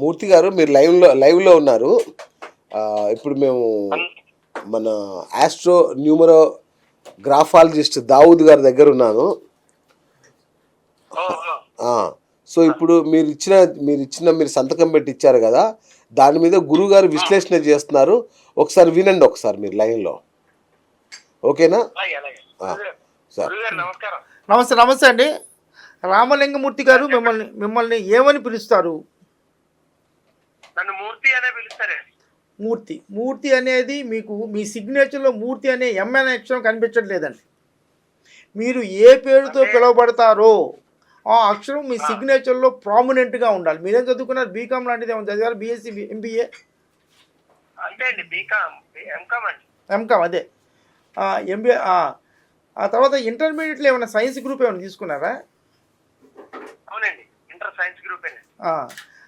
మూర్తి గారు, మీరు లైవ్లో ఉన్నారు. ఇప్పుడు మేము మన ఆస్ట్రో న్యూమరో గ్రాఫాలజిస్ట్ దావూద్ గారి దగ్గర ఉన్నాను. సో ఇప్పుడు మీరు సంతకం పెట్టి ఇచ్చారు కదా, దాని మీద గురువు గారు విశ్లేషణ చేస్తున్నారు. ఒకసారి వినండి, ఒకసారి మీరు లైన్లో. ఓకేనా సార్? నమస్తే అండి. రామలింగమూర్తి గారు, మిమ్మల్ని ఏమని పిలుస్తారు? మూర్తి అనేది మీకు మీ సిగ్నేచర్లో మూర్తి అనే ఎంఎన్ అక్షరం కనిపించట్లేదండి. మీరు ఏ పేరుతో పిలువబడతారో ఆ అక్షరం మీ సిగ్నేచర్లో ప్రామినెంట్గా ఉండాలి. మీరేం చదువుకున్నారు? బీకామ్ లాంటిది ఏమైనా చదివారు? BSc, MBA? ఎంకామ్, అదే ఎంబీఏ. ఆ తర్వాత ఇంటర్మీడియట్లో ఏమైనా సైన్స్ గ్రూప్ ఏమైనా తీసుకున్నారా?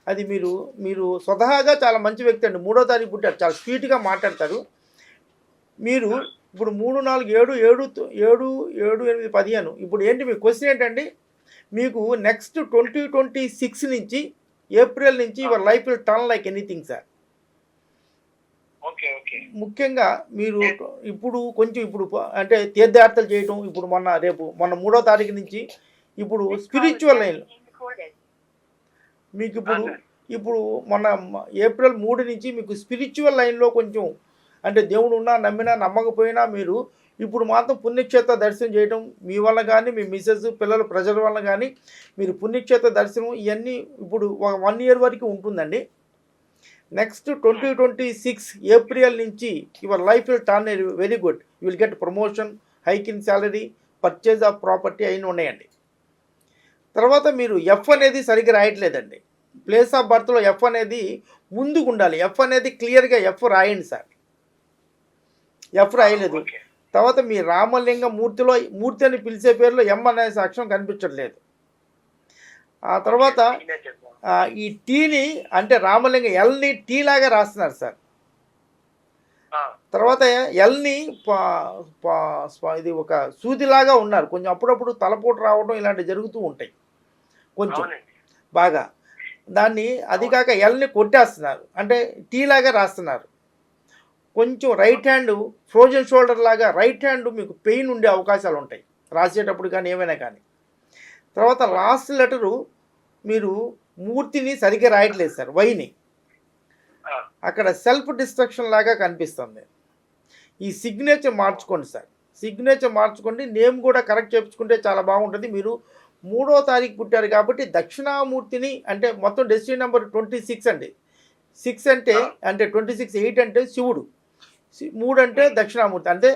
అది మీరు స్వతహాగా చాలా మంచి వ్యక్తి అండి. 3వ తారీఖు పుట్టారు, చాలా స్వీట్గా మాట్లాడతారు. మీరు ఇప్పుడు 3, 4, 7, 8, 15. ఇప్పుడు ఏంటి మీ క్వశ్చన్ ఏంటండి? మీకు నెక్స్ట్ 2026 నుంచి ఏప్రిల్ నుంచి your life will turn like anything sir. ముఖ్యంగా మీరు ఇప్పుడు అంటే తీర్థయాత్రలు చేయటం, ఇప్పుడు మొన్న 3వ తారీఖు నుంచి ఇప్పుడు స్పిరిచువల్ లైన్ మీకు ఇప్పుడు మొన్న ఏప్రిల్ 3 నుంచి మీకు స్పిరిచువల్ లైన్లో కొంచెం, అంటే దేవుడు ఉన్నా నమ్మినా నమ్మకపోయినా మీరు ఇప్పుడు మాత్రం పుణ్యక్షేత్ర దర్శనం చేయడం మీ వల్ల కానీ, మీ మిస్సెస్ పిల్లల ప్రజల వల్ల కానీ మీరు పుణ్యక్షేత్ర దర్శనం ఇవన్నీ ఇప్పుడు 1 year వరకు ఉంటుందండి. నెక్స్ట్ 2026 ఏప్రిల్ నుంచి your life will turn very good. You will get promotion, hike in salary, purchase of property అయిన ఉన్నాయండి. తర్వాత మీరు ఎఫ్ అనేది సరిగ్గా రాయట్లేదండి. ప్లేస్ ఆఫ్ బర్త్లో ఎఫ్ అనేది ముందుకు ఉండాలి. ఎఫ్ అనేది క్లియర్గా ఎఫ్ రాయండి సార్. ఎఫ్ రాయలేదు. తర్వాత మీ రామలింగ మూర్తి అని పిలిచే పేరులో ఎం అనే అక్షరం కనిపించట్లేదు. ఆ తర్వాత ఈ టీని, అంటే రామలింగ ఎల్ని టీ లాగా రాస్తున్నారు సార్. తర్వాత ఎల్ని ఇది ఒక సూదిలాగా ఉన్నారు, కొంచెం అప్పుడప్పుడు తలపోటు రావడం ఇలాంటివి జరుగుతూ ఉంటాయి కొంచెం బాగా. దాన్ని అది కాక ఎల్ని కొట్టేస్తున్నారు, అంటే టీ లాగా రాస్తున్నారు. కొంచెం రైట్ హ్యాండ్ ఫ్రోజన్ షోల్డర్ లాగా రైట్ హ్యాండ్ మీకు పెయిన్ ఉండే అవకాశాలు ఉంటాయి రాసేటప్పుడు కానీ ఏమైనా కానీ. తర్వాత లాస్ట్ లెటరు మీరు మూర్తిని సరిగ్గా రాయట్లేదు సార్, వైని అక్కడ సెల్ఫ్ డిస్ట్రక్షన్ లాగా కనిపిస్తుంది. ఈ సిగ్నేచర్ మార్చుకోండి సార్, సిగ్నేచర్ మార్చుకోండి, నేమ్ కూడా కరెక్ట్ చేయించుకుంటే చాలా బాగుంటుంది. మీరు 3వ తారీఖు పుట్టారు కాబట్టి దక్షిణామూర్తిని, అంటే మొత్తం డెస్టినీ నెంబర్ 26 అండి. 6 అంటే 26, 8 అంటే శివుడు, 3 అంటే దక్షిణామూర్తి, అంటే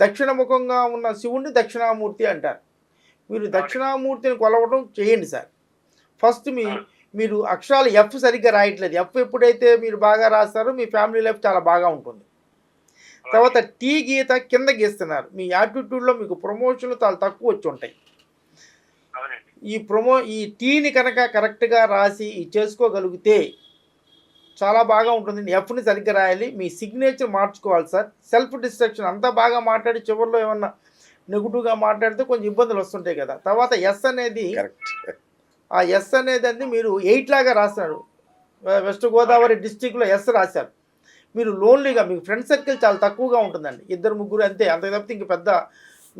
దక్షిణముఖంగా ఉన్న శివుడిని దక్షిణామూర్తి అంటారు. మీరు దక్షిణామూర్తిని కొలవడం చేయండి సార్. ఫస్ట్ మీరు అక్షరాలు ఎఫ్ సరిగ్గా రాయట్లేదు. ఎఫ్ ఎప్పుడైతే మీరు బాగా రాస్తారో మీ ఫ్యామిలీ లైఫ్ చాలా బాగా ఉంటుంది. తర్వాత టీ గీత కింద గీస్తున్నారు, మీ యాటిట్యూడ్లో మీకు ప్రమోషన్లు చాలా తక్కువ వచ్చి ఉంటాయి. ఈ టీని కనుక కరెక్ట్గా రాసి చేసుకోగలిగితే చాలా బాగా ఉంటుంది. ఎఫ్ని సరిగ్గా రాయాలి, మీ సిగ్నేచర్ మార్చుకోవాలి సార్. సెల్ఫ్ డిస్ట్రక్షన్ అంతా బాగా మాట్లాడి చివరిలో ఏమన్నా నెగిటివ్గా మాట్లాడితే కొంచెం ఇబ్బందులు వస్తుంటాయి కదా. తర్వాత ఎస్ అనేది, ఆ ఎస్ అనేది మీరు 8 లాగా రాస్తారు. వెస్ట్ గోదావరి డిస్టిక్లో ఎస్ రాశారు. మీరు లోన్లీగా, మీకు ఫ్రెండ్ సర్కిల్ చాలా తక్కువగా ఉంటుందండి, 2-3 అంతే, అంత తప్పితే ఇంక పెద్ద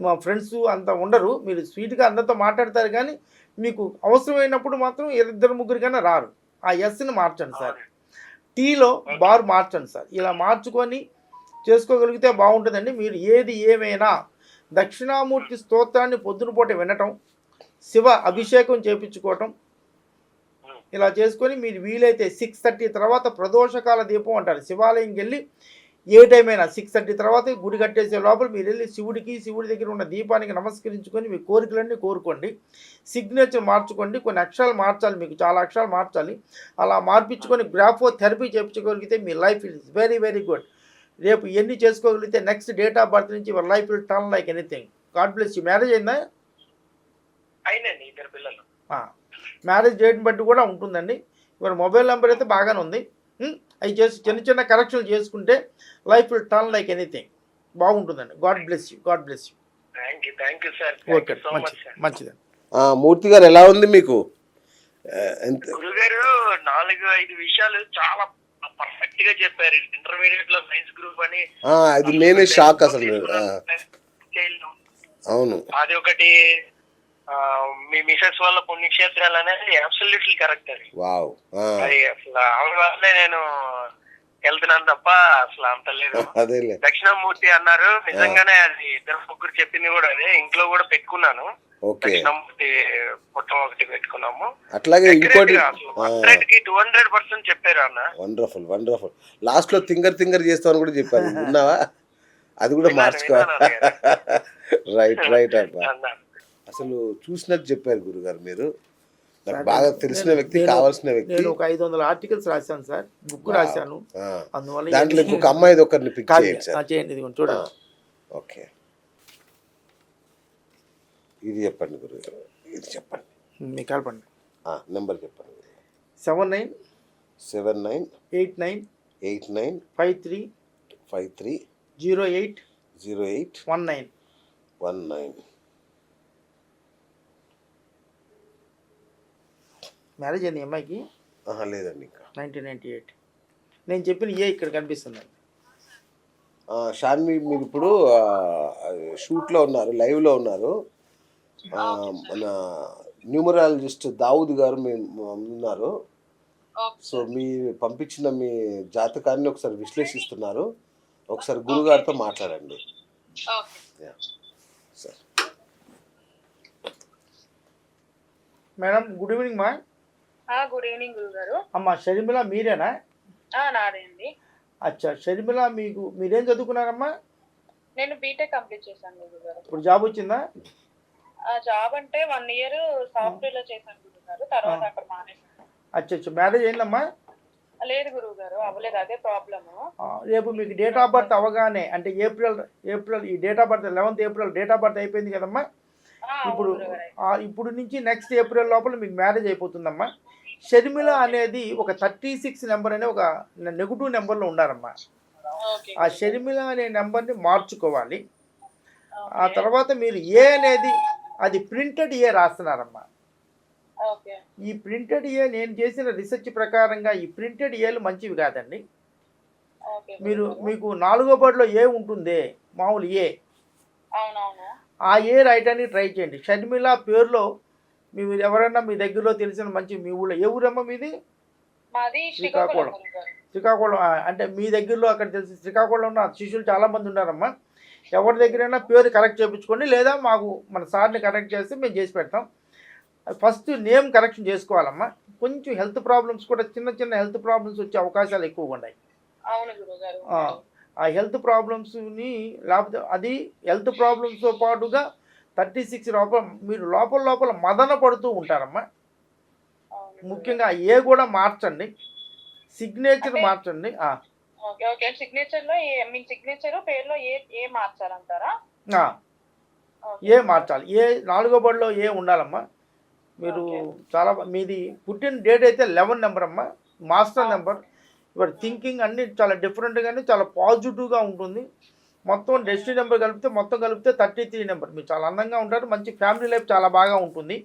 మా ఫ్రెండ్స్ అంత ఉండరు. మీరు స్వీట్గా అందరితో మాట్లాడతారు కానీ మీకు అవసరమైనప్పుడు మాత్రం 2-3 కన్నా రారు. ఆ ఎస్ని మార్చండి సార్. టీలో బార్ మార్చండి సార్. ఇలా మార్చుకొని చేసుకోగలిగితే బాగుంటుందండి. మీరు ఏది ఏమైనా దక్షిణామూర్తి స్తోత్రాన్ని పొద్దునపూట వినటం, శివ అభిషేకం చేయించుకోవటం, ఇలా చేసుకొని మీరు వీలైతే 6:30 తర్వాత ప్రదోషకాల దీపం అంటారు. శివాలయంకి వెళ్ళి ఏ టైం అయినా 6:30 తర్వాత గుడి కట్టేసే లోపల మీరు వెళ్ళి శివుడి దగ్గర ఉన్న దీపానికి నమస్కరించుకొని మీ కోరికలన్నీ కోరుకోండి. సిగ్నేచర్ మార్చుకోండి, కొన్ని అక్షరాలు మార్చాలి, మీకు చాలా అక్షరాలు మార్చాలి. అలా మార్పించుకొని గ్రాఫో థెరపీ చేయించుకోగలిగితే మీ life is very very good. రేపు ఎన్ని చేసుకోగలిగితే నెక్స్ట్ డేట్ ఆఫ్ బర్త్ నుంచి your life will turn like anything. God bless you. Marriage అయిందా? అయినండి, 2 పిల్లలు. మ్యారేజ్ డేట్ని బట్టి కూడా ఉంటుందండి. ఇవాళ మొబైల్ నెంబర్ అయితే బాగానే ఉంది. అవి చేసి చిన్న కరెక్షన్లు చేసుకుంటే life will turn like anything. బాగుంటుందండి. God bless you. God bless you. Thank you sir. Okay, మంచిదండి. మూర్తి గారు ఎలా ఉంది మీకు? గురుగారు 4-5 విషయాలు చాలా పర్ఫెక్ట్ గా చెప్పారు. ఇంటర్మీడియట్ లో సైన్స్ గ్రూప్ అని, అది నేనే షాక్ అసలు. అవును, అది ఒకటి. మీ మిసెస్ వల్ల పుణ్యక్షేత్రాలు అనేది అబ్సల్యూట్లీ కరెక్ట్ అది. వావ్. అది అసలు ఆవిడ వల్లే నేను వెళ్తున్నాను తప్ప అసలు అంత లేదు. దక్షిణామూర్తి అన్నారు, నిజంగానే అది 2-3 చెప్పింది కూడా అదే. ఇంట్లో కూడా పెట్టుకున్నాను, దక్షిణామూర్తి పుట్టం ఒకటి పెట్టుకున్నాము. అట్లాగే ఇంకోటి 200% చెప్పారు అన్న. వండర్ఫుల్. లాస్ట్ లో థింగర్ చేస్తామని కూడా చెప్పారు, ఉన్నావా? అది కూడా మార్చుకోవాలి. రైట్ అబ్బా. అసలు చూసినట్టు చెప్పారు గురుగారు మీరు. నాకు బాగా తెలిసిన వ్యక్తి, కావాల్సిన వ్యక్తి. నేను ఒక 500 ఆర్టికల్స్ రాశాను సార్, బుక్ రాశాను. అందువల్ల దాంట్లో ఇంకొక అమ్మాయిది ఒకరిని పిక్ చేయండి సార్. చేయండి, ఇది చూడండి. ఓకే, ఇది చెప్పండి గురుగారు, ఇది చెప్పండి. మీకు కలపండి, నెంబర్ చెప్పండి. 79 89 53 08 19. మ్యారేజ్ అయింది అమ్మాయికి? లేదండి, ఇంకా 1998. నేను చెప్పిన ఇక్కడ కనిపిస్తుందండి. షాన్వి, మీరు ఇప్పుడు షూట్లో ఉన్నారు, లైవ్లో ఉన్నారు. మన న్యూమరాలజిస్ట్ దావుద్ గారు మేము ఉన్నారు. సో మీరు పంపించిన మీ జాతకాన్ని ఒకసారి విశ్లేషిస్తున్నారు. ఒకసారి గురుగారితో మాట్లాడండి. సార్. మేడం, గుడ్ ఈవినింగ్ మా. గుడ్ ఈవినింగ్ గురుగారు. అమ్మా షర్మిల మీరేనా? నాదే అండి. అచ్చా, షర్మిల మీరేం చదువుకున్నారమ్మా? నేను బీటెక్ కంప్లీట్ చేశాను గురుగారు. ఇప్పుడు జాబ్ వచ్చిందా? జాబ్ అంటే 1 ఇయర్ సాఫ్ట్వేర్ లో చేశాను గురుగారు, తర్వాత అక్కడ మానేశాను. అచ్చా, మ్యారేజ్ అయిందమ్మా? లేదు గురుగారు, అవ్వలేదు, అదే ప్రాబ్లమ్. రేపు మీకు డేట్ ఆఫ్ బర్త్ అవగానే, అంటే ఏప్రిల్ ఈ date of birth 11th April date of birth అయిపోయింది కదమ్మా. ఇప్పుడు నుంచి నెక్స్ట్ ఏప్రిల్ లోపల మీకు మ్యారేజ్ అయిపోతుందమ్మా. షర్మిల అనేది ఒక 36 నెంబర్ అనే ఒక నెగటివ్ నెంబర్లో ఉండారమ్మా. ఓకే ఆ షర్మిల అనే నెంబర్ని మార్చుకోవాలి. ఆ ఓకే తర్వాత మీరు ఏ అనేది అది ప్రింటెడ్ ఏ రాస్తున్నారమ్మా. ఓకే ఈ ప్రింటెడ్ ఏ నేను చేసిన రీసెర్చ్ ప్రకారంగా ఈ ప్రింటెడ్ ఏలు మంచివి కాదండి. ఓకే మీరు గురుగారు. మీకు 4వ బడిలో ఏ ఉంటుందే మామూలు ఏ, అవునవును. ఆ ఏ రాయటానికి ట్రై చేయండి. షర్మిల పేరులో మీరు ఎవరైనా మీ దగ్గరలో తెలిసిన మంచి మీ ఊళ్ళో ఏ ఊరమ్మా మీది? మాది శ్రీకాకుళం శ్రీకాకుళం. గురుగారు. శ్రీకాకుళం అంటే మీ దగ్గరలో అక్కడ తెలిసి శ్రీకాకుళంలో ఉన్న శిష్యులు చాలామంది ఉన్నారమ్మా. ఎవరి దగ్గరైనా పేరు కరెక్ట్ చేయించుకోండి, లేదా మాకు మన సార్ని కరెక్ట్ చేస్తే మేము చేసి పెడతాం. ఫస్ట్ నేమ్ కరెక్షన్ చేసుకోవాలమ్మా. కొంచెం హెల్త్ ప్రాబ్లమ్స్ కూడా చిన్న చిన్న హెల్త్ ప్రాబ్లమ్స్ వచ్చే అవకాశాలు ఎక్కువగా ఉన్నాయి. అవును గురుగారు. ఆ హెల్త్ ప్రాబ్లమ్స్ని లేకపోతే అది హెల్త్ ప్రాబ్లమ్స్తో పాటుగా 36 లోపల మీరు లోపల లోపల మదన పడుతూ ఉంటారమ్మా. అవును ముఖ్యంగా ఏ కూడా మార్చండి, సిగ్నేచర్ అంటే- మార్చండి. Okay okay. సిగ్నేచర్ లో మీ సిగ్నేచర్ పేరులో ఏ మార్చాలంటారా? ఓకే ఏ మార్చాలి, ఏ 4వ బడిలో ఏ ఉండాలమ్మా. మీరు ఓకే. చాలా మీది పుట్టిన డేట్ అయితే 11 నెంబర్ అమ్మా, మాస్టర్ ఆ. నెంబర్. ఇవాళ థింకింగ్ అన్నీ చాలా డిఫరెంట్గానే చాలా పాజిటివ్గా ఉంటుంది. మొత్తం డెస్టినీ నెంబర్ కలిపితే 33 నెంబర్. మీరు చాలా అందంగా ఉంటారు, మంచి ఫ్యామిలీ లైఫ్ చాలా బాగా ఉంటుంది.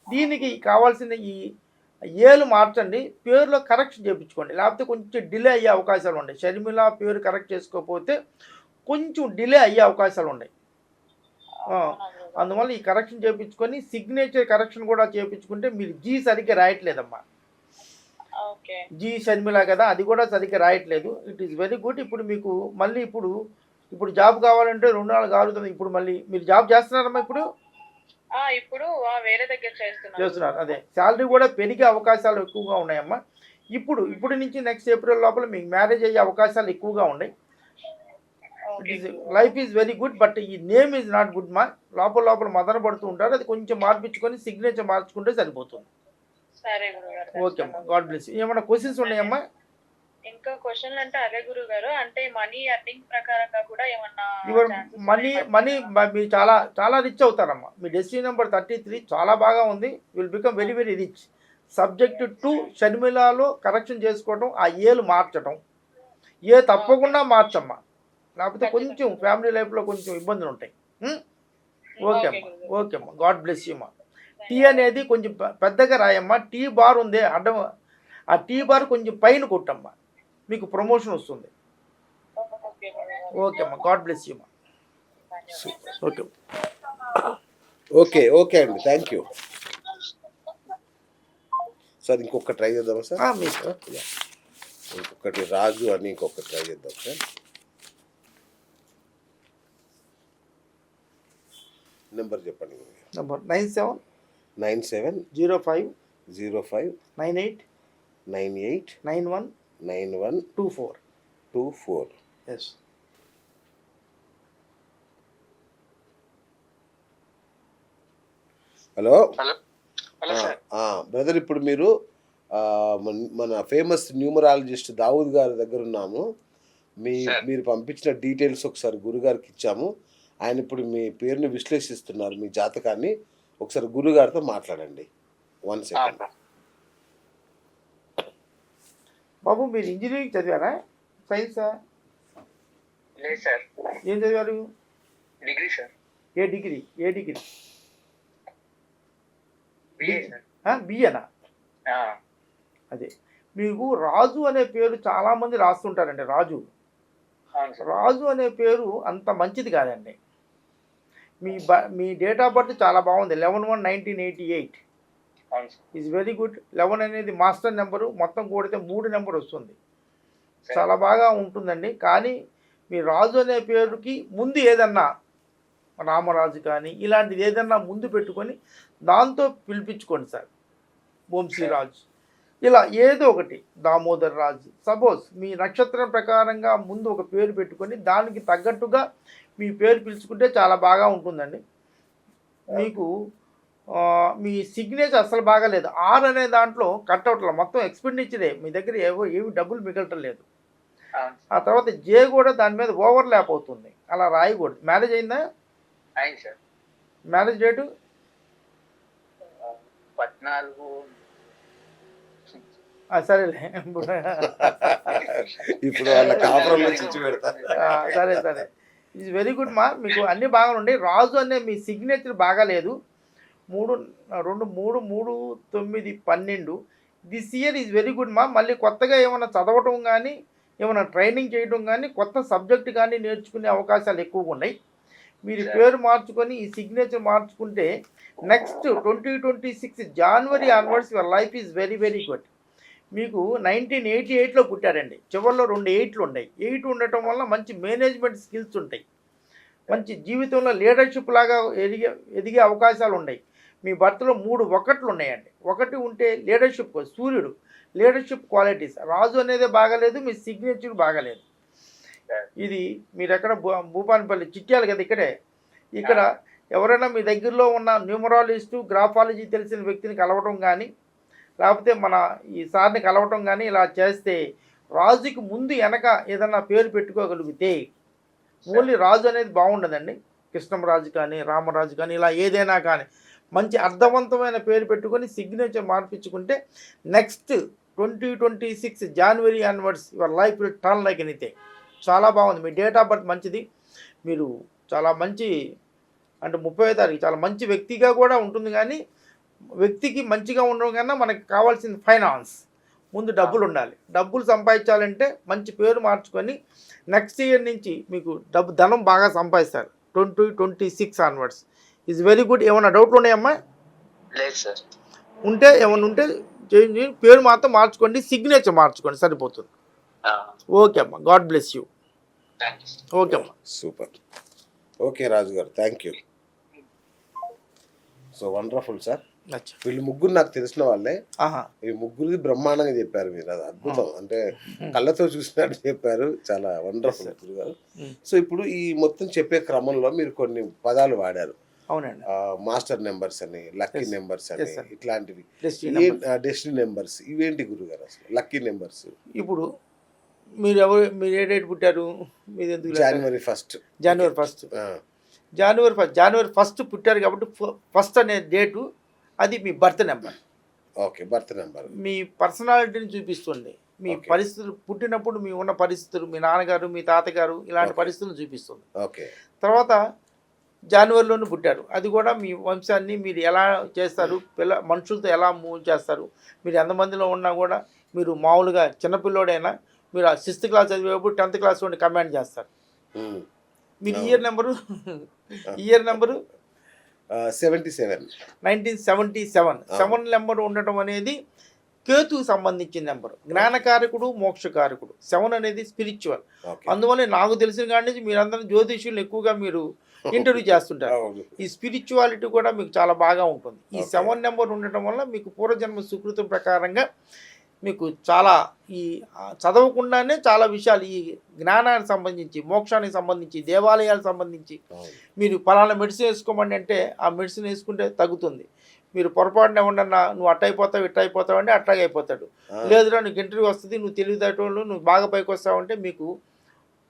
దీనికి కావాల్సిన ఈ ఏలు మార్చండి, పేరులో కరెక్షన్ చేయించుకోండి, లేకపోతే కొంచెం డిలే అయ్యే అవకాశాలు ఉన్నాయి. షర్మిల పేరు కరెక్ట్ చేసుకోకపోతే కొంచెం డిలే అయ్యే అవకాశాలు ఉన్నాయి. అవునా గురుగారు? అందువల్ల ఈ కరెక్షన్ చేయించుకొని సిగ్నేచర్ కరెక్షన్ కూడా చేయించుకుంటే మీరు జీ సరిగ్గా రాయట్లేదమ్మా. ఓకే జీ షర్మిల కదా, అది కూడా సరిగ్గా రాయట్లేదు. It is very good. ఇప్పుడు మీకు మళ్ళీ ఇప్పుడు జాబ్ కావాలంటే 2 నాలుగు ఆగుతుంది. ఇప్పుడు మళ్ళీ మీరు జాబ్ చేస్తున్నారమ్మా ఇప్పుడు? ఇప్పుడు వేరే దగ్గర చేస్తున్నారు. అదే శాలరీ కూడా పెరిగే అవకాశాలు ఎక్కువగా ఉన్నాయమ్మా. ఇప్పుడు నుంచి నెక్స్ట్ ఏప్రిల్ లోపల మీకు మ్యారేజ్ అయ్యే అవకాశాలు ఎక్కువగా ఉన్నాయి. It is life is very good, but ఈ నేమ్ ఈజ్ నాట్ గుడ్ మా. లోపల మదన పడుతూ ఉంటారు, అది కొంచెం మార్పించుకొని సిగ్నేచర్ మార్చుకుంటే సరిపోతుంది. సరే గురుగారు. ఓకే అమ్మా, గాడ్ బ్లెస్. ఏమైనా క్వశ్చన్స్ ఉన్నాయమ్మా? ఇంకా క్వశ్చన్లు అంటే అదే గురుగారు, అంటే మనీ ఎర్నింగ్ ప్రకారంగా కూడా ఏమన్నా యువర్ chances మనీ ఉన్నాయా? మీరు చాలా రిచ్ అవుతారమ్మా. మీ డెస్టినీ నెంబర్ 33 చాలా బాగా ఉంది. Will become very very rich. Subject to షర్మిలాలో కరెక్షన్ చేసుకోవడం, ఆ ఏలు మార్చడం. ఏ తప్పకుండా మార్చమ్మా, లేకపోతే కొంచెం ఫ్యామిలీ లైఫ్లో కొంచెం ఇబ్బందులు ఉంటాయి. ఓకే అమ్మా, ఓకే అమ్మా, గాడ్ బ్లెస్ యూ అమ్మా. టీ అనేది కొంచెం పెద్దగా రాయమ్మా. టీ బార్ ఉంది అడ్డం, ఆ టీ బార్ కొంచెం పైన కొట్టమ్మా, మీకు ప్రమోషన్ వస్తుంది. ఓకే గురుగారు. ఓకే అమ్మా, గాడ్ బ్లెస్ యూ అమ్మా. ఓకే ఓకే అండి, థ్యాంక్ యూ సార్. ఇంకొక ట్రై చేద్దామా సార్? మీకు ఇంకొకటి రాజు అని ఇంకొక ట్రై చేద్దాం సార్. నెంబర్ చెప్పండి. Number 97 97 05 05 98 98 91 91 24. 24. Yes. Hello hello sir. Brother, ఇప్పుడు మీరు మన ఫేమస్ న్యూమరాలజిస్ట్ దావూద్ గారి దగ్గర ఉన్నాము. మీరు పంపించిన డీటెయిల్స్ ఒకసారి గురుగారికి ఇచ్చాము. ఆయన ఇప్పుడు మీ పేరుని విశ్లేషిస్తున్నారు, మీ జాతకాన్ని. ఒకసారి గురుగారితో మాట్లాడండి. 1 సెకండ్. బాబు మీరు ఇంజనీరింగ్ చదివారా, సైన్సా? లేదు సార్, ఏం చదివారు? Degree sir. ఏ డిగ్రీ? BA sir. బిఏనా? అదే, మీకు రాజు అనే పేరు చాలామంది రాస్తుంటారండి. రాజు అవును సార్. రాజు అనే పేరు అంత మంచిది కాదండి. మీ డేట్ ఆఫ్ బర్త్ చాలా బాగుంది, 11/1/1988. అవును సార్. Is very good. 11 అనేది మాస్టర్ నెంబరు, మొత్తం కూడితే 3 నెంబర్ వస్తుంది. చాలా బాగా ఉంటుందండి. కానీ మీ రాజు అనే పేరుకి ముందు ఏదన్నా రామరాజు కానీ ఇలాంటిది ఏదన్నా ముందు పెట్టుకొని దాంతో పిలిపించుకోండి సార్. వంశీరాజు, ఇలా ఏదో ఒకటి, దామోదర్ రాజు. సపోజ్ మీ నక్షత్రం ప్రకారంగా ముందు ఒక పేరు పెట్టుకొని దానికి తగ్గట్టుగా మీ పేరు పిలుచుకుంటే చాలా బాగా ఉంటుందండి. మీకు మీ సిగ్నేచర్ అసలు బాగాలేదు. ఆర్ అనే దాంట్లో కట్అవుట్లో మొత్తం ఎక్స్పెండిచరే, మీ దగ్గర ఏమి డబ్బులు మిగలటం లేదు. ఆ తర్వాత జే కూడా దాని మీద ఓవర్ ల్యాప్ అవుతుంది, అలా రాయకూడదు. మ్యారేజ్ అయిందా? అయింది సార్. మ్యారేజ్ డేటు 14 సరేలే ఇప్పుడు వాళ్ళ కాపురంలో చిచ్చు పెడతారు. సరే సరే, ఇట్స్ వెరీ గుడ్ మా, మీకు అన్నీ బాగా ఉండే. రాజు అనే మీ సిగ్నేచర్ బాగాలేదు. 3 2 3 3 9 12 this year is very good మా. మళ్ళీ కొత్తగా ఏమైనా చదవటం కానీ ఏమైనా ట్రైనింగ్ చేయడం కానీ కొత్త సబ్జెక్ట్ కానీ నేర్చుకునే అవకాశాలు ఎక్కువగా ఉన్నాయి. మీరు పేరు మార్చుకొని ఈ సిగ్నేచర్ మార్చుకుంటే next 2026 January onwards your life is very very good. మీకు 1988లో పుట్టారండి, చివరిలో 2 8లు ఉన్నాయి. 8 ఉండటం వల్ల మంచి మేనేజ్మెంట్ స్కిల్స్ ఉంటాయి, మంచి జీవితంలో లీడర్షిప్ లాగా ఎదిగే అవకాశాలు ఉన్నాయి. మీ బర్త్లో 3 1లు ఉన్నాయండి. 1 ఉంటే లీడర్షిప్, సూర్యుడు లీడర్షిప్ క్వాలిటీస్. రాజు అనేది బాగాలేదు, మీ సిగ్నేచర్ బాగాలేదు. ఇది మీరు ఎక్కడ భూపానిపల్లి చిట్యాల కదా, ఇక్కడ ఎవరైనా మీ దగ్గరలో ఉన్న న్యూమరాలజిస్టు గ్రాఫాలజీ తెలిసిన వ్యక్తిని కలవటం కానీ లేకపోతే మన ఈ సార్ని కలవటం కానీ ఇలా చేస్తే రాజుకి ముందు వెనక ఏదన్నా పేరు పెట్టుకోగలిగితే, ఓన్లీ రాజు అనేది బాగుండదండి, కృష్ణరాజు కానీ రామరాజు కానీ ఇలా ఏదైనా కానీ మంచి అర్థవంతమైన పేరు పెట్టుకొని సిగ్నేచర్ మార్పించుకుంటే next 2026 January onwards your life will turn like anything. చాలా బాగుంది. మీ డేట్ ఆఫ్ బర్త్ మంచిది. మీరు చాలా మంచి అంటే 30వ తారీఖు చాలా మంచి వ్యక్తిగా కూడా ఉంటుంది. కానీ వ్యక్తికి మంచిగా ఉండడం కన్నా మనకి కావాల్సింది ఫైనాన్స్, ముందు డబ్బులు ఉండాలి. డబ్బులు సంపాదించాలంటే మంచి పేరు మార్చుకొని నెక్స్ట్ ఇయర్ నుంచి మీకు ధనం బాగా సంపాదిస్తారు. 2026 ఆన్వర్డ్స్ ఈజ్ వెరీ గుడ్. ఏమైనా డౌట్లు ఉన్నాయమ్మా? లేదు సార్. ఉంటే ఏమైనా ఉంటే చేంజ్, పేరు మాత్రం మార్చుకోండి, సిగ్నేచర్ మార్చుకోండి, సరిపోతుంది. ఓకే అమ్మా, గాడ్ బ్లెస్ యూ. ఓకే అమ్మా, సూపర్. ఓకే రాజు గారు, thank you. So wonderful sir. వీళ్ళు ముగ్గురు నాకు తెలిసిన వాళ్ళే. ఈ ముగ్గురికి బ్రహ్మాండంగా చెప్పారు మీరు, అది అద్భుతం. అంటే కళ్ళతో చూసినట్టు చెప్పారు, చాలా వండర్ఫుల్ గారు. సో ఇప్పుడు ఈ మొత్తం చెప్పే క్రమంలో మీరు కొన్ని పదాలు వాడారు. అవునండి. మాస్టర్ నెంబర్స్ అని, లక్కీ నెంబర్స్ అని, ఇట్లాంటివి డెస్టినీ నెంబర్స్, ఇవేంటి గురుగారు అసలు లక్కీ నెంబర్స్? ఇప్పుడు మీరు ఏ డేట్ పుట్టారు? మీరు ఎందుకు? జనవరి 1. జనవరి 1 పుట్టారు కాబట్టి 1 అనే డేటు అది మీ birth number. Okay, birth number మీ పర్సనాలిటీని చూపిస్తుంది. మీ పరిస్థితులు, పుట్టినప్పుడు మీ ఉన్న పరిస్థితులు, మీ నాన్నగారు మీ తాతగారు ఇలాంటి పరిస్థితులు చూపిస్తుంది. ఓకే. తర్వాత జనవరిలోనే పుట్టారు, అది కూడా మీ వంశాన్ని మీరు ఎలా చేస్తారు, మనుషులతో ఎలా మూవ్ చేస్తారు. మీరు ఎంతమందిలో ఉన్నా కూడా మీరు మామూలుగా చిన్నపిల్లోడైనా మీరు 6th క్లాస్ చదివేటప్పుడు 10th క్లాస్ నుండి కమాండ్ చేస్తారు. మీరు ఇయర్ నెంబరు 77 1977. 7 నెంబర్ ఉండటం అనేది కేతుకు సంబంధించిన నెంబరు, జ్ఞానకారకుడు మోక్షకారకుడు. 7 అనేది స్పిరిచువల్. అందువల్ల నాకు తెలిసిన కాడి నుంచి మీరందరూ జ్యోతిష్యులు ఎక్కువగా మీరు ఇంటర్వ్యూ చేస్తుంటారు. ఈ స్పిరిచువాలిటీ కూడా మీకు చాలా బాగా ఉంటుంది. ఈ 7 నెంబర్ ఉండటం వల్ల మీకు పూర్వజన్మ సుకృతం ప్రకారంగా మీకు చాలా ఈ చదవకుండానే చాలా విషయాలు ఈ జ్ఞానానికి సంబంధించి, మోక్షానికి సంబంధించి, దేవాలయాలకు సంబంధించి మీరు పలానా మెడిసిన్ వేసుకోమండి అంటే ఆ మెడిసిన్ వేసుకుంటే తగ్గుతుంది. మీరు పొరపాటున ఏమన్నా నువ్వు అట్టయిపోతావు ఇట్టయిపోతావు అంటే అట్లాగే అయిపోతాడు. లేదురా నీకు ఇంటర్వ్యూ వస్తుంది, నువ్వు తెలివితేటోళ్ళు, నువ్వు బాగా పైకి వస్తావంటే మీకు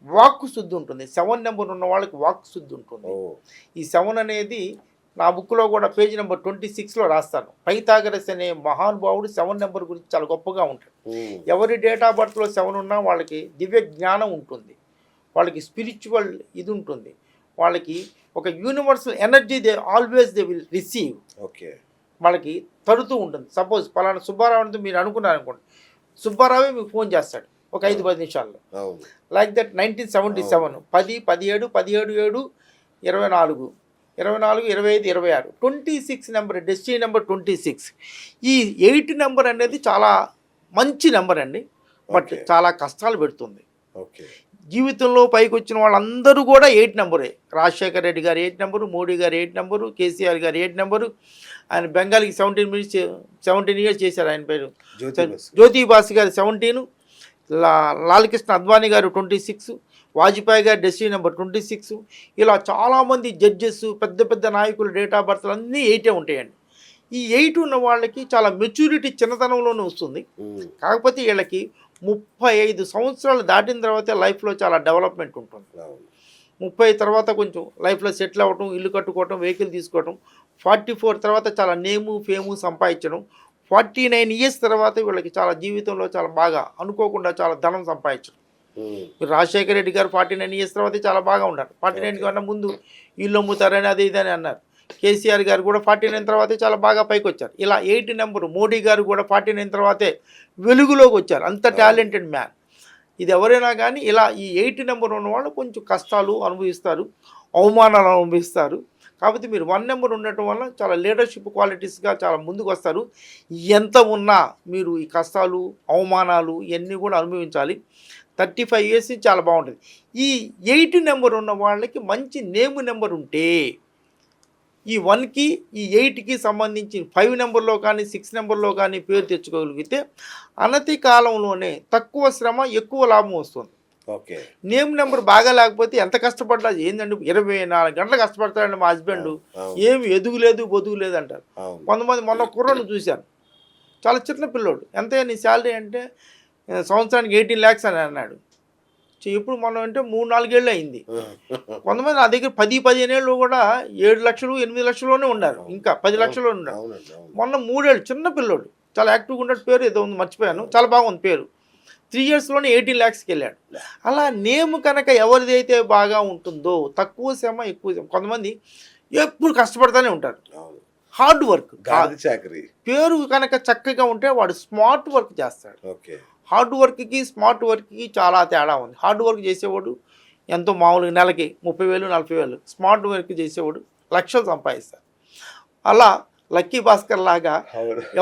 వాక్కు శుద్ధి ఉంటుంది. 7 నెంబర్ ఉన్న వాళ్ళకి వాక్కు శుద్ధి ఉంటుంది. ఈ 7 అనేది నా బుక్లో కూడా పేజీ నెంబర్ 26లో రాస్తాను. పైథాగరస్ అనే మహానుభావుడు 7 నెంబర్ గురించి చాలా గొప్పగా ఉంటాడు. ఎవరి డేట్ ఆఫ్ బర్త్లో 7 ఉన్నా వాళ్ళకి దివ్య జ్ఞానం ఉంటుంది, వాళ్ళకి స్పిరిచువల్ ఇది ఉంటుంది, వాళ్ళకి ఒక universal energy they will receive. Okay, వాళ్ళకి తడుతూ ఉంటుంది. సపోజ్ పలానా సుబ్బారావు అంటే మీరు అనుకున్నారు అనుకోండి, సుబ్బారావే మీకు ఫోన్ చేస్తాడు ఒక 5-10 నిమిషాల్లో. Like that 1977 10 17 17 7 24 24 25 26 26 number destiny number 26. ఈ 8 నెంబర్ అనేది చాలా మంచి నెంబర్ అండి, బట్ చాలా కష్టాలు పెడుతుంది. జీవితంలో పైకి వచ్చిన వాళ్ళందరూ కూడా 8 నెంబరే. రాజశేఖర్ రెడ్డి గారు 8 నెంబరు, మోడీ గారు 8 నెంబరు, కేసీఆర్ గారు 8 నెంబరు. ఆయన బెంగాల్కి 17 ఇయర్స్ చేశారు. ఆయన పేరు జ్యోతిబాసు గారు 17, లాల్కృష్ణ అద్వానీ గారు 26, వాజ్పేయి గారు డెస్టినీ నెంబర్ 26. ఇలా చాలామంది జడ్జెస్, పెద్ద పెద్ద నాయకులు డేట్ ఆఫ్ బర్త్లు అన్నీ 8 ఉంటాయండి. ఈ 8 ఉన్న వాళ్ళకి చాలా మెచ్యూరిటీ చిన్నతనంలోనే వస్తుంది. కాకపోతే వీళ్ళకి 35 సంవత్సరాలు దాటిన తర్వాత లైఫ్లో చాలా డెవలప్మెంట్ ఉంటుంది. 30 తర్వాత కొంచెం లైఫ్లో సెటిల్ అవ్వటం, ఇల్లు కట్టుకోవటం, వెహికల్ తీసుకోవటం. 44 తర్వాత చాలా నేము ఫేము సంపాదించడం. 49 ఇయర్స్ తర్వాత వీళ్ళకి చాలా జీవితంలో చాలా బాగా అనుకోకుండా చాలా ధనం సంపాదించారు. మీరు రాజశేఖర రెడ్డి గారు 49 ఇయర్స్ తర్వాత చాలా బాగా ఉన్నారు. 49 కన్నా ముందు ఇల్లు అమ్ముతారని అది ఇదని అన్నారు. కేసీఆర్ గారు కూడా 49 తర్వాతే చాలా బాగా పైకి వచ్చారు. ఇలా 8 నెంబరు మోడీ గారు కూడా 49 తర్వాతే వెలుగులోకి వచ్చారు. అంత టాలెంటెడ్ మ్యాన్. ఇది ఎవరైనా కానీ ఇలా ఈ 8 నెంబర్ ఉన్న వాళ్ళు కొంచెం కష్టాలు అనుభవిస్తారు, అవమానాలు అనుభవిస్తారు. కాకపోతే మీరు 1 నెంబర్ ఉండటం వల్ల చాలా లీడర్షిప్ క్వాలిటీస్గా చాలా ముందుకు వస్తారు. ఎంత ఉన్నా మీరు ఈ కష్టాలు అవమానాలు ఇవన్నీ కూడా అనుభవించాలి. 35 ఇయర్స్ చాలా బాగుంటుంది. ఈ 8 నెంబర్ ఉన్న వాళ్ళకి మంచి నేమ్ నెంబర్ ఉంటే ఈ 1కి ఈ 8కి సంబంధించి 5 నెంబర్లో కానీ 6 నెంబర్లో కానీ పేరు తెచ్చుకోగలిగితే అనతి కాలంలోనే తక్కువ శ్రమ ఎక్కువ లాభం వస్తుంది. ఓకే. నేమ్ నెంబర్ బాగా లేకపోతే ఎంత కష్టపడ్డా ఏంటంటే 24 గంటలు కష్టపడతాడండి మా హస్బెండ్, ఏమి ఎదుగులేదు బొదుగులేదు అంటారు. కొంతమంది మొన్న కుర్రను చూశాను, చాలా చిన్న పిల్లోడు, ఎంత నీ శాలరీ అంటే సంవత్సరానికి 18 lakhs అని అన్నాడు. ఇప్పుడు మనం అంటే 3-4 ఏళ్ళు అయింది. కొంతమంది నా దగ్గర 10-15 ఏళ్ళు కూడా 7 లక్షలు 8 లక్షల్లోనే ఉన్నారు, ఇంకా 10 లక్షల్లో ఉన్నారు. మొన్న 3 ఏళ్ళు చిన్న పిల్లోడు చాలా యాక్టివ్గా ఉన్నాడు. పేరు ఏదో ఉంది మర్చిపోయాను, చాలా బాగుంది పేరు. 3 ఇయర్స్లోనే 18 lakhsకి వెళ్ళాడు. అలా నేమ్ కనుక ఎవరిదైతే బాగా ఉంటుందో తక్కువ శ్రమ ఎక్కువ శ్రమ. కొంతమంది ఎప్పుడు కష్టపడతానే ఉంటారు, హార్డ్ వర్క్. పేరు కనుక చక్కగా ఉంటే వాడు స్మార్ట్ వర్క్ చేస్తాడు. హార్డ్ వర్క్కి స్మార్ట్ వర్క్కి చాలా తేడా ఉంది. హార్డ్ వర్క్ చేసేవాడు ఎంతో మామూలుగా నెలకి 30,000 40,000, స్మార్ట్ వర్క్ చేసేవాడు లక్షలు సంపాదిస్తారు. అలా లక్కీ భాస్కర్ లాగా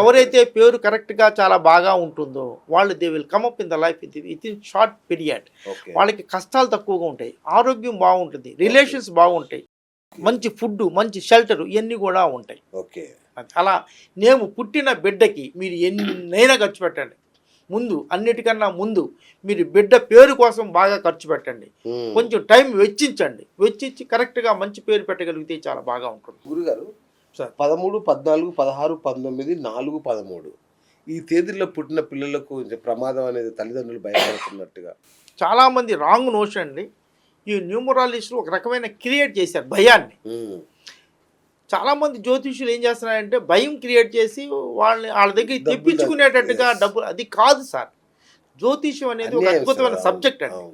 ఎవరైతే పేరు కరెక్ట్గా చాలా బాగా ఉంటుందో వాళ్ళు they will come up in the life with in short period. వాళ్ళకి కష్టాలు తక్కువగా ఉంటాయి, ఆరోగ్యం బాగుంటుంది, రిలేషన్స్ బాగుంటాయి, మంచి ఫుడ్ మంచి షెల్టర్ ఇవన్నీ కూడా ఉంటాయి. అలా నేను పుట్టిన బిడ్డకి మీరు ఎన్నైనా ఖర్చు పెట్టండి. ముందు అన్నిటికన్నా ముందు మీరు బిడ్డ పేరు కోసం బాగా ఖర్చు పెట్టండి, కొంచెం టైం వెచ్చించండి. వెచ్చించి కరెక్ట్గా మంచి పేరు పెట్టగలిగితే చాలా బాగా ఉంటుంది. గురుగారు 13, 14, 16, 19, 4, 13 ఈ తేదీల్లో పుట్టిన పిల్లలకు ప్రమాదం అనేది తల్లిదండ్రులు భయపడుతున్నట్టుగా చాలామంది రాంగ్ నోషన్ అండి. ఈ న్యూమరాలజిస్టులు ఒక రకమైన క్రియేట్ చేశారు భయాన్ని. చాలామంది జ్యోతిష్యులు ఏం చేస్తున్నారంటే భయం క్రియేట్ చేసి వాళ్ళ దగ్గర తెప్పించుకునేటట్టుగా డబ్బులు. అది కాదు సార్. జ్యోతిష్యం అనేది ఒక అద్భుతమైన సబ్జెక్ట్ అండి.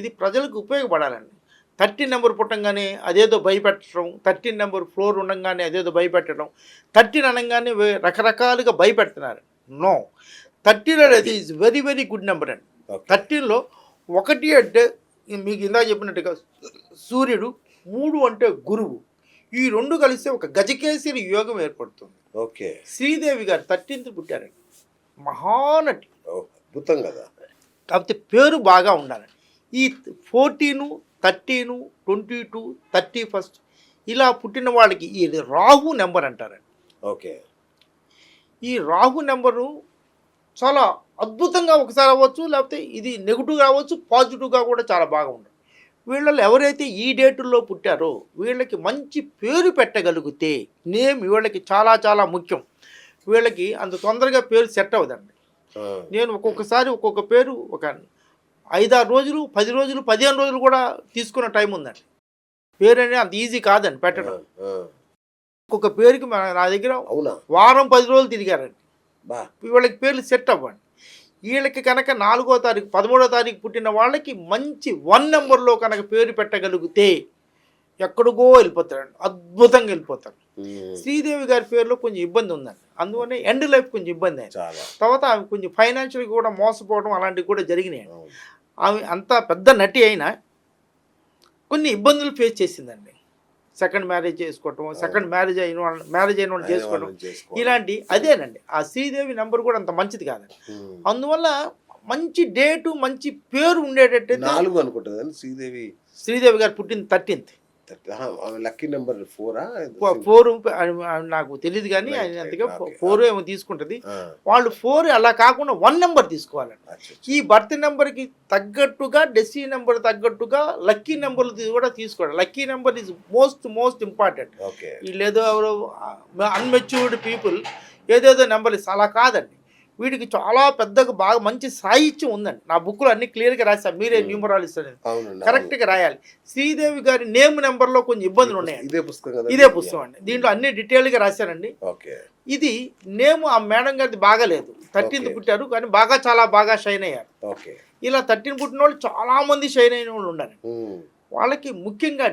ఇది ప్రజలకు ఉపయోగపడాలండి. 13 నెంబర్ పుట్టంగానే అదేదో భయపెట్టడం, 13 నెంబర్ ఫ్లోర్ ఉండగానే అదేదో భయపెట్టడం, 13 అనగానే రకరకాలుగా భయపెడుతున్నారు. నో, 13 అనేది is very very good number అండి. 13లో 1 అంటే మీకు ఇందాక చెప్పినట్టుగా సూర్యుడు, 3 అంటే గురువు, ఈ 2 కలిస్తే ఒక గజకేసరి యోగం ఏర్పడుతుంది. ఓకే. శ్రీదేవి గారు 13th పుట్టారండి, మహానటి, అద్భుతం కదా. కాకపోతే పేరు బాగా ఉండాలండి. ఈ 14, 13, 22, 31 ఇలా పుట్టిన వాళ్ళకి ఈ రాహు నెంబర్ అంటారండి. ఓకే. ఈ రాహు నెంబరు చాలా అద్భుతంగా ఒకసారి అవ్వచ్చు, లేకపోతే ఇది నెగిటివ్ కావచ్చు, పాజిటివ్గా కూడా చాలా బాగా ఉంటుంది. వీళ్ళలో ఎవరైతే ఈ డేటుల్లో పుట్టారో వీళ్ళకి మంచి పేరు పెట్టగలిగితే నేమ్ వీళ్ళకి చాలా చాలా ముఖ్యం. వీళ్ళకి అంత తొందరగా పేరు సెట్ అవ్వదండి. నేను ఒక్కొక్కసారి ఒక్కొక్క పేరు ఒక 5-6 రోజులు, 10 రోజులు, 15 రోజులు కూడా తీసుకున్న టైం ఉందండి. పేరు అనేది అంత ఈజీ కాదండి పెట్టడం. ఒక్కొక్క పేరుకి నా దగ్గర వారం 10 రోజులు తిరిగారండి. వీళ్ళకి పేర్లు సెట్ అవ్వండి. వీళ్ళకి కనుక 4వ తారీఖు 13వ తారీఖు పుట్టిన వాళ్ళకి మంచి 1 నెంబర్లో కనుక పేరు పెట్టగలిగితే ఎక్కడికో వెళ్ళిపోతారండి, అద్భుతంగా వెళ్ళిపోతారు. శ్రీదేవి గారి పేరులో కొంచెం ఇబ్బంది ఉందండి, అందువల్ల ఎండ్ లైఫ్ కొంచెం ఇబ్బంది అయింది. తర్వాత ఆమె కొంచెం ఫైనాన్షియల్గా కూడా మోసపోవడం అలాంటివి కూడా జరిగినాయి. ఆమె అంత పెద్ద నటి అయినా కొన్ని ఇబ్బందులు ఫేస్ చేసిందండి. సెకండ్ మ్యారేజ్ చేసుకోవటం, సెకండ్ మ్యారేజ్ అయిన వాళ్ళు చేసుకోవడం ఇలాంటి అదేనండి. ఆ శ్రీదేవి నెంబర్ కూడా అంత మంచిది కాదండి. అందువల్ల మంచి డేటు మంచి పేరు ఉండేటట్టు 4 అనుకుంటుంది శ్రీదేవి గారు పుట్టింది 13th. లక్కీ నెంబర్ 4 నాకు తెలియదు కానీ అంతగా 4 ఏమో తీసుకుంటుంది. వాళ్ళు 4 అలా కాకుండా 1 నెంబర్ తీసుకోవాలండి. ఈ బర్త్ నెంబర్కి తగ్గట్టుగా డెస్టినీ నెంబర్ తగ్గట్టుగా లక్కీ నెంబర్లు కూడా తీసుకోవాలి. Lucky number is most important. వీళ్ళు ఏదో అన్మెచ్యూర్డ్ పీపుల్ ఏదేదో నెంబర్ ఇస్తారు, అలా కాదండి. వీటికి చాలా పెద్దగా బాగా మంచి సాహిత్యం ఉందండి. నా బుక్లో అన్ని క్లియర్గా రాశాను. మీరే న్యూమరాలజిస్ట్ అనేది అవునండి. కరెక్ట్గా రాయాలి. శ్రీదేవి గారి నేమ్ నెంబర్లో కొంచెం ఇబ్బందులు ఉన్నాయండి. ఇదే పుస్తకం కదా? ఇదే పుస్తకం అండి. దీంట్లో అన్ని డీటెయిల్గా రాశానండి. ఓకే. ఇది నేమ్ ఆ మేడం గారిది బాగాలేదు. 13th పుట్టారు కానీ బాగా చాలా బాగా షైన్ అయ్యారు. ఓకే. ఇలా 13 పుట్టిన వాళ్ళు చాలామంది షైన్ అయిన వాళ్ళు ఉన్నారు. ఉమ్. వాళ్ళకి ముఖ్యంగా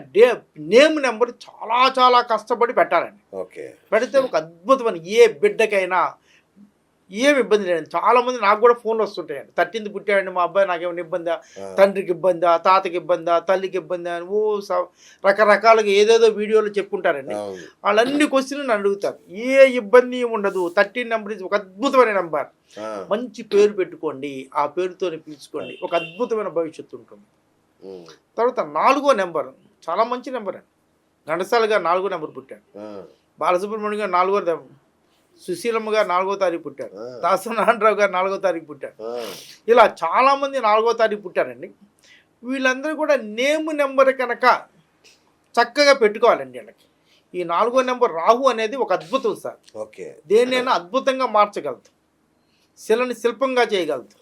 నేమ్ నెంబర్ చాలా చాలా కష్టపడి పెట్టాలండి. ఓకే. పెడితే ఒక అద్భుతమైన ఏ బిడ్డకైనా ఏమి ఇబ్బంది లేదండి. చాలామంది నాకు కూడా ఫోన్లు వస్తుంటాయండి. 13th పుట్టాడండి మా అబ్బాయి, నాకేమైనా ఇబ్బందా, తండ్రికి ఇబ్బందా, తాతకి ఇబ్బందా, తల్లికి ఇబ్బందా అని రకరకాలుగా ఏదేదో వీడియోలు చెప్పుకుంటారండి. వాళ్ళన్ని క్వశ్చన్లు నన్ను అడుగుతారు. ఏ ఇబ్బంది ఉండదు. 13 నెంబర్ ఒక అద్భుతమైన నెంబర్. మంచి పేరు పెట్టుకోండి, ఆ పేరుతోనే పిలుచుకోండి, ఒక అద్భుతమైన భవిష్యత్తు ఉంటుంది. తర్వాత 4వ నెంబర్ చాలా మంచి నెంబర్ అండి. ఘంటసాల గారు 4వ నెంబర్ పుట్టాడు. బాలసుబ్రహ్మణ్యం గారు 4వ నెంబర్, సుశీలమ్మ గారు 4వ తారీఖు పుట్టారు. దాసనారాయణరావు గారు 4వ తారీఖు పుట్టారు. ఇలా చాలామంది 4వ తారీఖు పుట్టారండి. వీళ్ళందరూ కూడా నేమ్ నెంబర్ కనుక చక్కగా పెట్టుకోవాలండి. వీళ్ళకి ఈ 4వ నెంబర్ రాహు అనేది ఒక అద్భుతం సార్. ఓకే. దేన్నైనా అద్భుతంగా మార్చగలదు, శిలని శిల్పంగా చేయగలదు.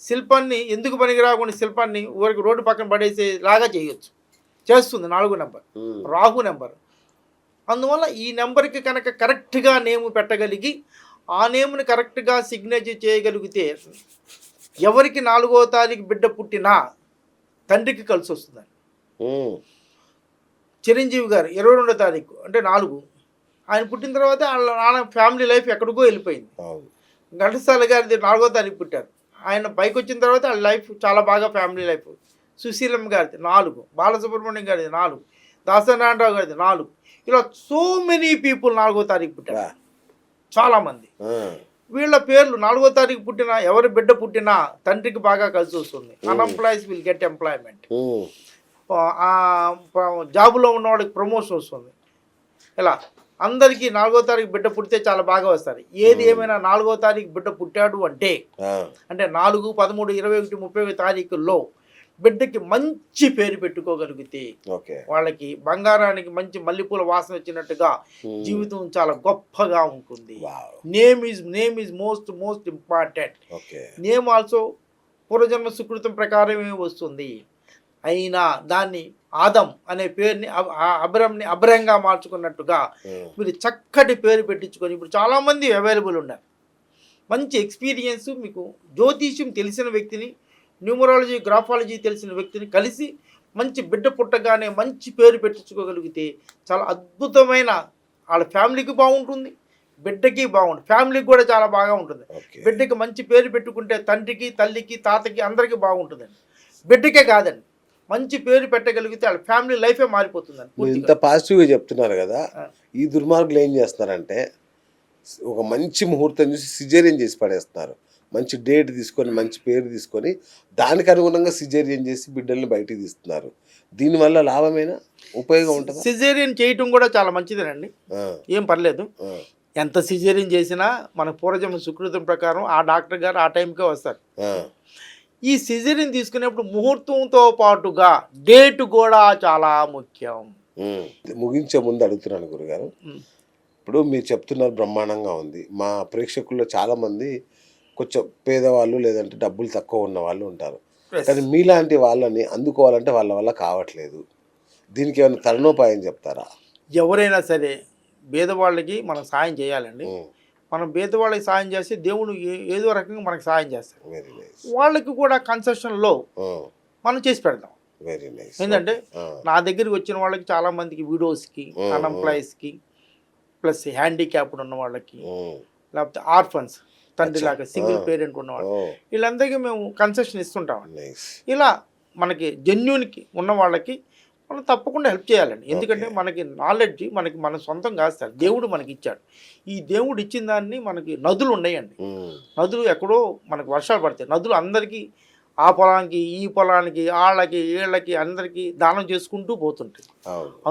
శిల్పాన్ని ఎందుకు పనికిరాకుండా శిల్పాన్ని ఊరికి రోడ్డు పక్కన పడేసేలాగా చేయొచ్చు, చేస్తుంది 4వ నెంబర్ రాహు నెంబర్. అందువల్ల ఈ నెంబర్కి కనుక కరెక్ట్గా నేమ్ పెట్టగలిగి ఆ నేమ్ని కరెక్ట్గా సిగ్నేచర్ చేయగలిగితే ఎవరికి 4వ తారీఖు బిడ్డ పుట్టినా తండ్రికి కలిసి వస్తుందండి. చిరంజీవి గారు 22వ తారీఖు అంటే 4, ఆయన పుట్టిన తర్వాత వాళ్ళ నాన్న ఫ్యామిలీ లైఫ్ ఎక్కడికో వెళ్ళిపోయింది. ఘంటసాల గారిది 4వ తారీఖు పుట్టారు. ఆయన పైకి వచ్చిన తర్వాత వాళ్ళ లైఫ్ చాలా బాగా ఫ్యామిలీ లైఫ్. సుశీలమ్మ గారిది 4, బాలసుబ్రహ్మణ్యం గారిది 4, దాసనారాయణరావు గారిది 4. ఇలా సో మెనీ పీపుల్ 4వ తారీఖు పుట్టారు, చాలామంది. వీళ్ళ పేర్లు 4వ తారీఖు పుట్టిన ఎవరి బిడ్డ పుట్టినా తండ్రికి బాగా కలిసి వస్తుంది. Unemployees will get employment. జాబులో ఉన్న వాళ్ళకి ప్రమోషన్ వస్తుంది. ఇలా అందరికీ 4వ తారీఖు బిడ్డ పుడితే చాలా బాగా వస్తారు. ఏది ఏమైనా 4వ తారీఖు బిడ్డ పుట్టాడు అంటే 4, 13, 21, 30 తారీఖుల్లో బిడ్డకి మంచి పేరు పెట్టుకోగలిగితే వాళ్ళకి బంగారానికి మంచి మల్లెపూల వాసన వచ్చినట్టుగా జీవితం చాలా గొప్పగా ఉంటుంది. Name is most important. Name also పూర్వజన్మ సుకృతం ప్రకారమే వస్తుంది. అయినా దాన్ని ఆదం అనే పేరుని అబ్రహంగా మార్చుకున్నట్టుగా మీరు చక్కటి పేరు పెట్టించుకొని ఇప్పుడు చాలామంది అవైలబుల్ ఉన్నారు. మంచి ఎక్స్పీరియన్స్, మీకు జ్యోతిష్యం తెలిసిన వ్యక్తిని, న్యూమరాలజీ, గ్రాఫాలజీ తెలిసిన వ్యక్తిని కలిసి మంచి బిడ్డ పుట్టగానే మంచి పేరు పెట్టించుకోగలిగితే చాలా అద్భుతమైన వాళ్ళ ఫ్యామిలీకి బాగుంటుంది, బిడ్డకి బాగుంటుంది, ఫ్యామిలీకి కూడా చాలా బాగా ఉంటుంది. బిడ్డకి మంచి పేరు పెట్టుకుంటే తండ్రికి, తల్లికి, తాతకి అందరికీ బాగుంటుందండి. బిడ్డకే కాదండి, మంచి పేరు పెట్టగలిగితే వాళ్ళ ఫ్యామిలీ లైఫే మారిపోతుందండి. ఇంత పాజిటివ్గా చెప్తున్నారు కదా. ఈ దుర్మార్గులు ఏం చేస్తున్నారంటే ఒక మంచి ముహూర్తం చూసి సిజేరియన్ చేసి పడేస్తున్నారు. మంచి డేట్ తీసుకొని మంచి పేరు తీసుకొని దానికి అనుగుణంగా సిజేరియన్ చేసి బిడ్డల్ని బయటికి తీస్తున్నారు. దీనివల్ల లాభమేనా, ఉపయోగం ఉంటుంది? సిజేరియన్ చేయటం కూడా చాలా మంచిదేనండి, ఏం పర్లేదు. ఎంత సిజేరియన్ చేసినా మన పూర్వజన్మ సుకృతం ప్రకారం ఆ డాక్టర్ గారు ఆ టైంకే వస్తారు. ఈ సిజేరియన్ తీసుకునేప్పుడు ముహూర్తంతో పాటుగా డేట్ కూడా చాలా ముఖ్యం. ముగించే ముందు అడుగుతున్నాను గురుగారు, ఇప్పుడు మీరు చెప్తున్నారు బ్రహ్మాండంగా ఉంది. మా ప్రేక్షకుల్లో చాలామంది కొంచెం పేదవాళ్ళు లేదంటే డబ్బులు తక్కువ ఉన్న వాళ్ళు ఉంటారు. కానీ మీలాంటి వాళ్ళని అందుకోవాలంటే వాళ్ళ వల్ల కావట్లేదు. దీనికి ఏమైనా తరుణోపాయం చెప్తారా? ఎవరైనా సరే పేదవాళ్ళకి మనం సాయం చేయాలండి. మనం పేదవాళ్ళకి సాయం చేస్తే దేవుడు ఏదో రకంగా మనకు సాయం చేస్తాడు. వాళ్ళకి కూడా కన్సెషన్లో మనం చేసి పెడతాం. ఏంటంటే నా దగ్గరికి వచ్చిన వాళ్ళకి చాలా మందికి విడోస్కి, అన్ఎంప్లాయీస్కి, ప్లస్ హ్యాండిక్యాప్డ్ ఉన్న వాళ్ళకి, లేకపోతే ఆర్ఫన్స్, తండ్రి లాగా సింగిల్ పేరెంట్ ఉన్నవాళ్ళు, వీళ్ళందరికీ మేము కన్సెషన్ ఇస్తుంటాం. ఇలా మనకి జెన్యూన్కి ఉన్న వాళ్ళకి మనం తప్పకుండా హెల్ప్ చేయాలండి. ఎందుకంటే మనకి నాలెడ్జ్ మన సొంతం కాదు సార్, దేవుడు మనకి ఇచ్చాడు. ఈ దేవుడు ఇచ్చిన దాన్ని మనకి నదులు ఉన్నాయండి. నదులు ఎక్కడో మనకు వర్షాలు పడతాయి. నదులు అందరికీ ఆ పొలానికి, ఈ పొలానికి, వాళ్ళకి, వీళ్ళకి అందరికీ దానం చేసుకుంటూ పోతుంటాయి.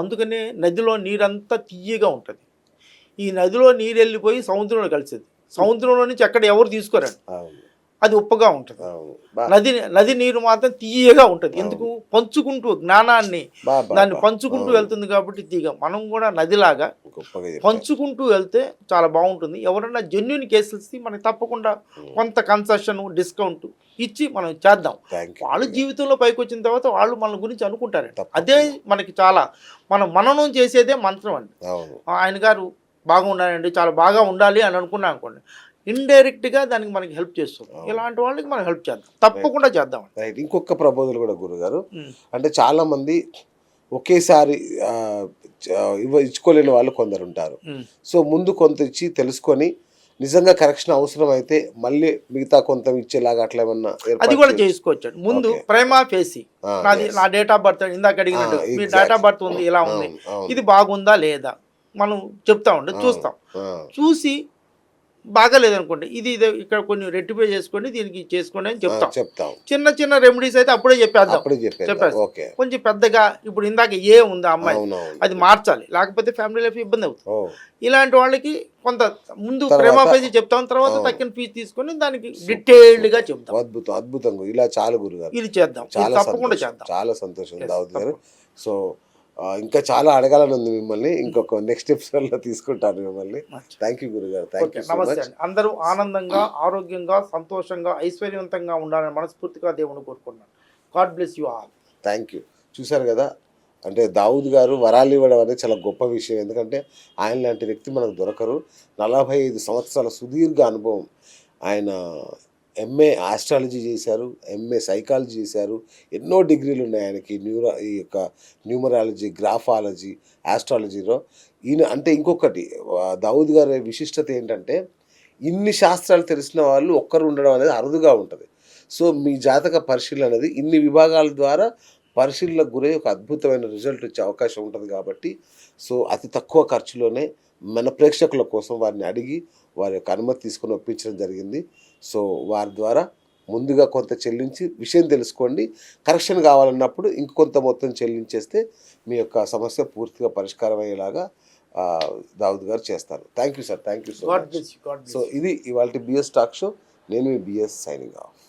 అందుకనే నదిలో నీరంతా తీయగా ఉంటుంది. ఈ నదిలో నీరు వెళ్ళిపోయి సముద్రంలో కలిసేది. సముద్రంలో నుంచి ఎక్కడ ఎవరు తీసుకోరండి, అది ఉప్పగా ఉంటుంది. నది నీరు మాత్రం తీయగా ఉంటుంది. ఎందుకు? పంచుకుంటూ జ్ఞానాన్ని దాన్ని పంచుకుంటూ వెళ్తుంది కాబట్టి తీయగా. మనం కూడా నదిలాగా గొప్పగా చెప్పారు. పంచుకుంటూ వెళ్తే చాలా బాగుంటుంది. ఎవరైనా జెన్యున్ కేసెస్ మనకి తప్పకుండా కొంత కన్సెషన్ డిస్కౌంట్ ఇచ్చి మనం చేద్దాం. వాళ్ళు జీవితంలో పైకి వచ్చిన తర్వాత వాళ్ళు మన గురించి అనుకుంటారండి. అదే మనకి చాలా మనం మననం చేసేదే మంత్రం అండి. ఆయన గారు బాగా ఉండాలండి, చాలా బాగా ఉండాలి అని అనుకున్నాం అనుకోండి, ఇండైరెక్ట్గా దానికి మనకి హెల్ప్ చేస్తుంది. ఇలాంటి వాళ్ళకి మనం హెల్ప్ చేద్దాం, తప్పకుండా చేద్దాం. ఇంకొక ప్రబోధనలు కూడా గురుగారు, అంటే చాలామంది ఒకేసారి ఇచ్చుకోలేని వాళ్ళు కొందరు ఉంటారు. సో ముందు కొంత ఇచ్చి తెలుసుకొని నిజంగా కరెక్షన్ అవసరం అయితే మళ్ళీ మిగతా కొంత ఇచ్చేలాగా అట్లా ఏమన్నా అది కూడా చేసుకోవచ్చు. ముందు ప్రేమ ఫేసి నా డేట్ ఆఫ్ బర్త్ ఇందాక అడిగినట్టు మీ డేట్ ఆఫ్ బర్త్ ఉంది, ఇలా ఉంది, ఇది బాగుందా లేదా మనం చెప్తా ఉండే చూస్తాం. చూసి బాగాలేదనుకోండి, ఇది ఇక్కడ కొన్ని రెక్టిఫై చేసుకోండి, దీనికి చేసుకోండి అని చెప్తాం. చిన్న చిన్న రెమెడీస్ అయితే అప్పుడే చెప్పేద్దాం. కొంచెం పెద్దగా ఇప్పుడు ఇందాక ఏ ఉందా అమ్మాయి, అది మార్చాలి, లేకపోతే ఫ్యామిలీ లైఫ్ ఇబ్బంది అవుతుంది. ఇలాంటి వాళ్ళకి కొంత ముందు ప్రేమ ఫేజ్ చెప్తాం, తర్వాత తక్కిన ఫీజు తీసుకొని దానికి డీటెయిల్డ్ గా చెప్తాం. అద్భుతంగా ఇలా చాలా గురుగారు, ఇది చేద్దాం, తప్పకుండా చేద్దాం. చాలా సంతోషం దావుద్ గారు. సో ఇంకా చాలా అడగాలని ఉంది మిమ్మల్ని, ఇంకొక నెక్స్ట్ ఎపిసోడ్లో తీసుకుంటాను మిమ్మల్ని. థ్యాంక్ యూ గురుగారు. నమస్తే అండి. అందరూ ఆనందంగా, ఆరోగ్యంగా, సంతోషంగా, ఐశ్వర్యవంతంగా ఉండాలని మనస్ఫూర్తిగా దేవుని కోరుకుంటున్నాను. God bless you all. Thank you. చూశారు కదా, అంటే దావుద్ గారు వరాలు ఇవ్వడం అనేది చాలా గొప్ప విషయం. ఎందుకంటే ఆయన లాంటి వ్యక్తి మనకు దొరకరు. 45 సంవత్సరాల సుదీర్ఘ అనుభవం. ఆయన ఎంఏ ఆస్ట్రాలజీ చేశారు, ఎంఏ సైకాలజీ చేశారు, ఎన్నో డిగ్రీలు ఉన్నాయి ఆయనకి. ఈ యొక్క న్యూమరాలజీ, గ్రాఫాలజీ, ఆస్ట్రాలజీలో ఈయన. అంటే ఇంకొకటి దావుద్ గారి విశిష్టత ఏంటంటే ఇన్ని శాస్త్రాలు తెలిసిన వాళ్ళు ఒక్కరు ఉండడం అనేది అరుదుగా ఉంటుంది. సో మీ జాతక పరిశీలన అనేది ఇన్ని విభాగాల ద్వారా పరిశీలనకు గురై ఒక అద్భుతమైన రిజల్ట్ వచ్చే అవకాశం ఉంటుంది. కాబట్టి సో అతి తక్కువ ఖర్చులోనే మన ప్రేక్షకుల కోసం వారిని అడిగి వారి యొక్క అనుమతి తీసుకొని ఒప్పించడం జరిగింది. సో వారి ద్వారా ముందుగా కొంత చెల్లించి విషయం తెలుసుకోండి. కరెక్షన్ కావాలన్నప్పుడు ఇంకొంత మొత్తం చెల్లించేస్తే మీ యొక్క సమస్య పూర్తిగా పరిష్కారం అయ్యేలాగా దావుద్ గారు చేస్తారు. Thank you sir, thank you so much. So ఇది ఇవాళ బిఎస్ టాక్ షో. నేను మీ బిఎస్ సైనింగ్ ఆఫ్.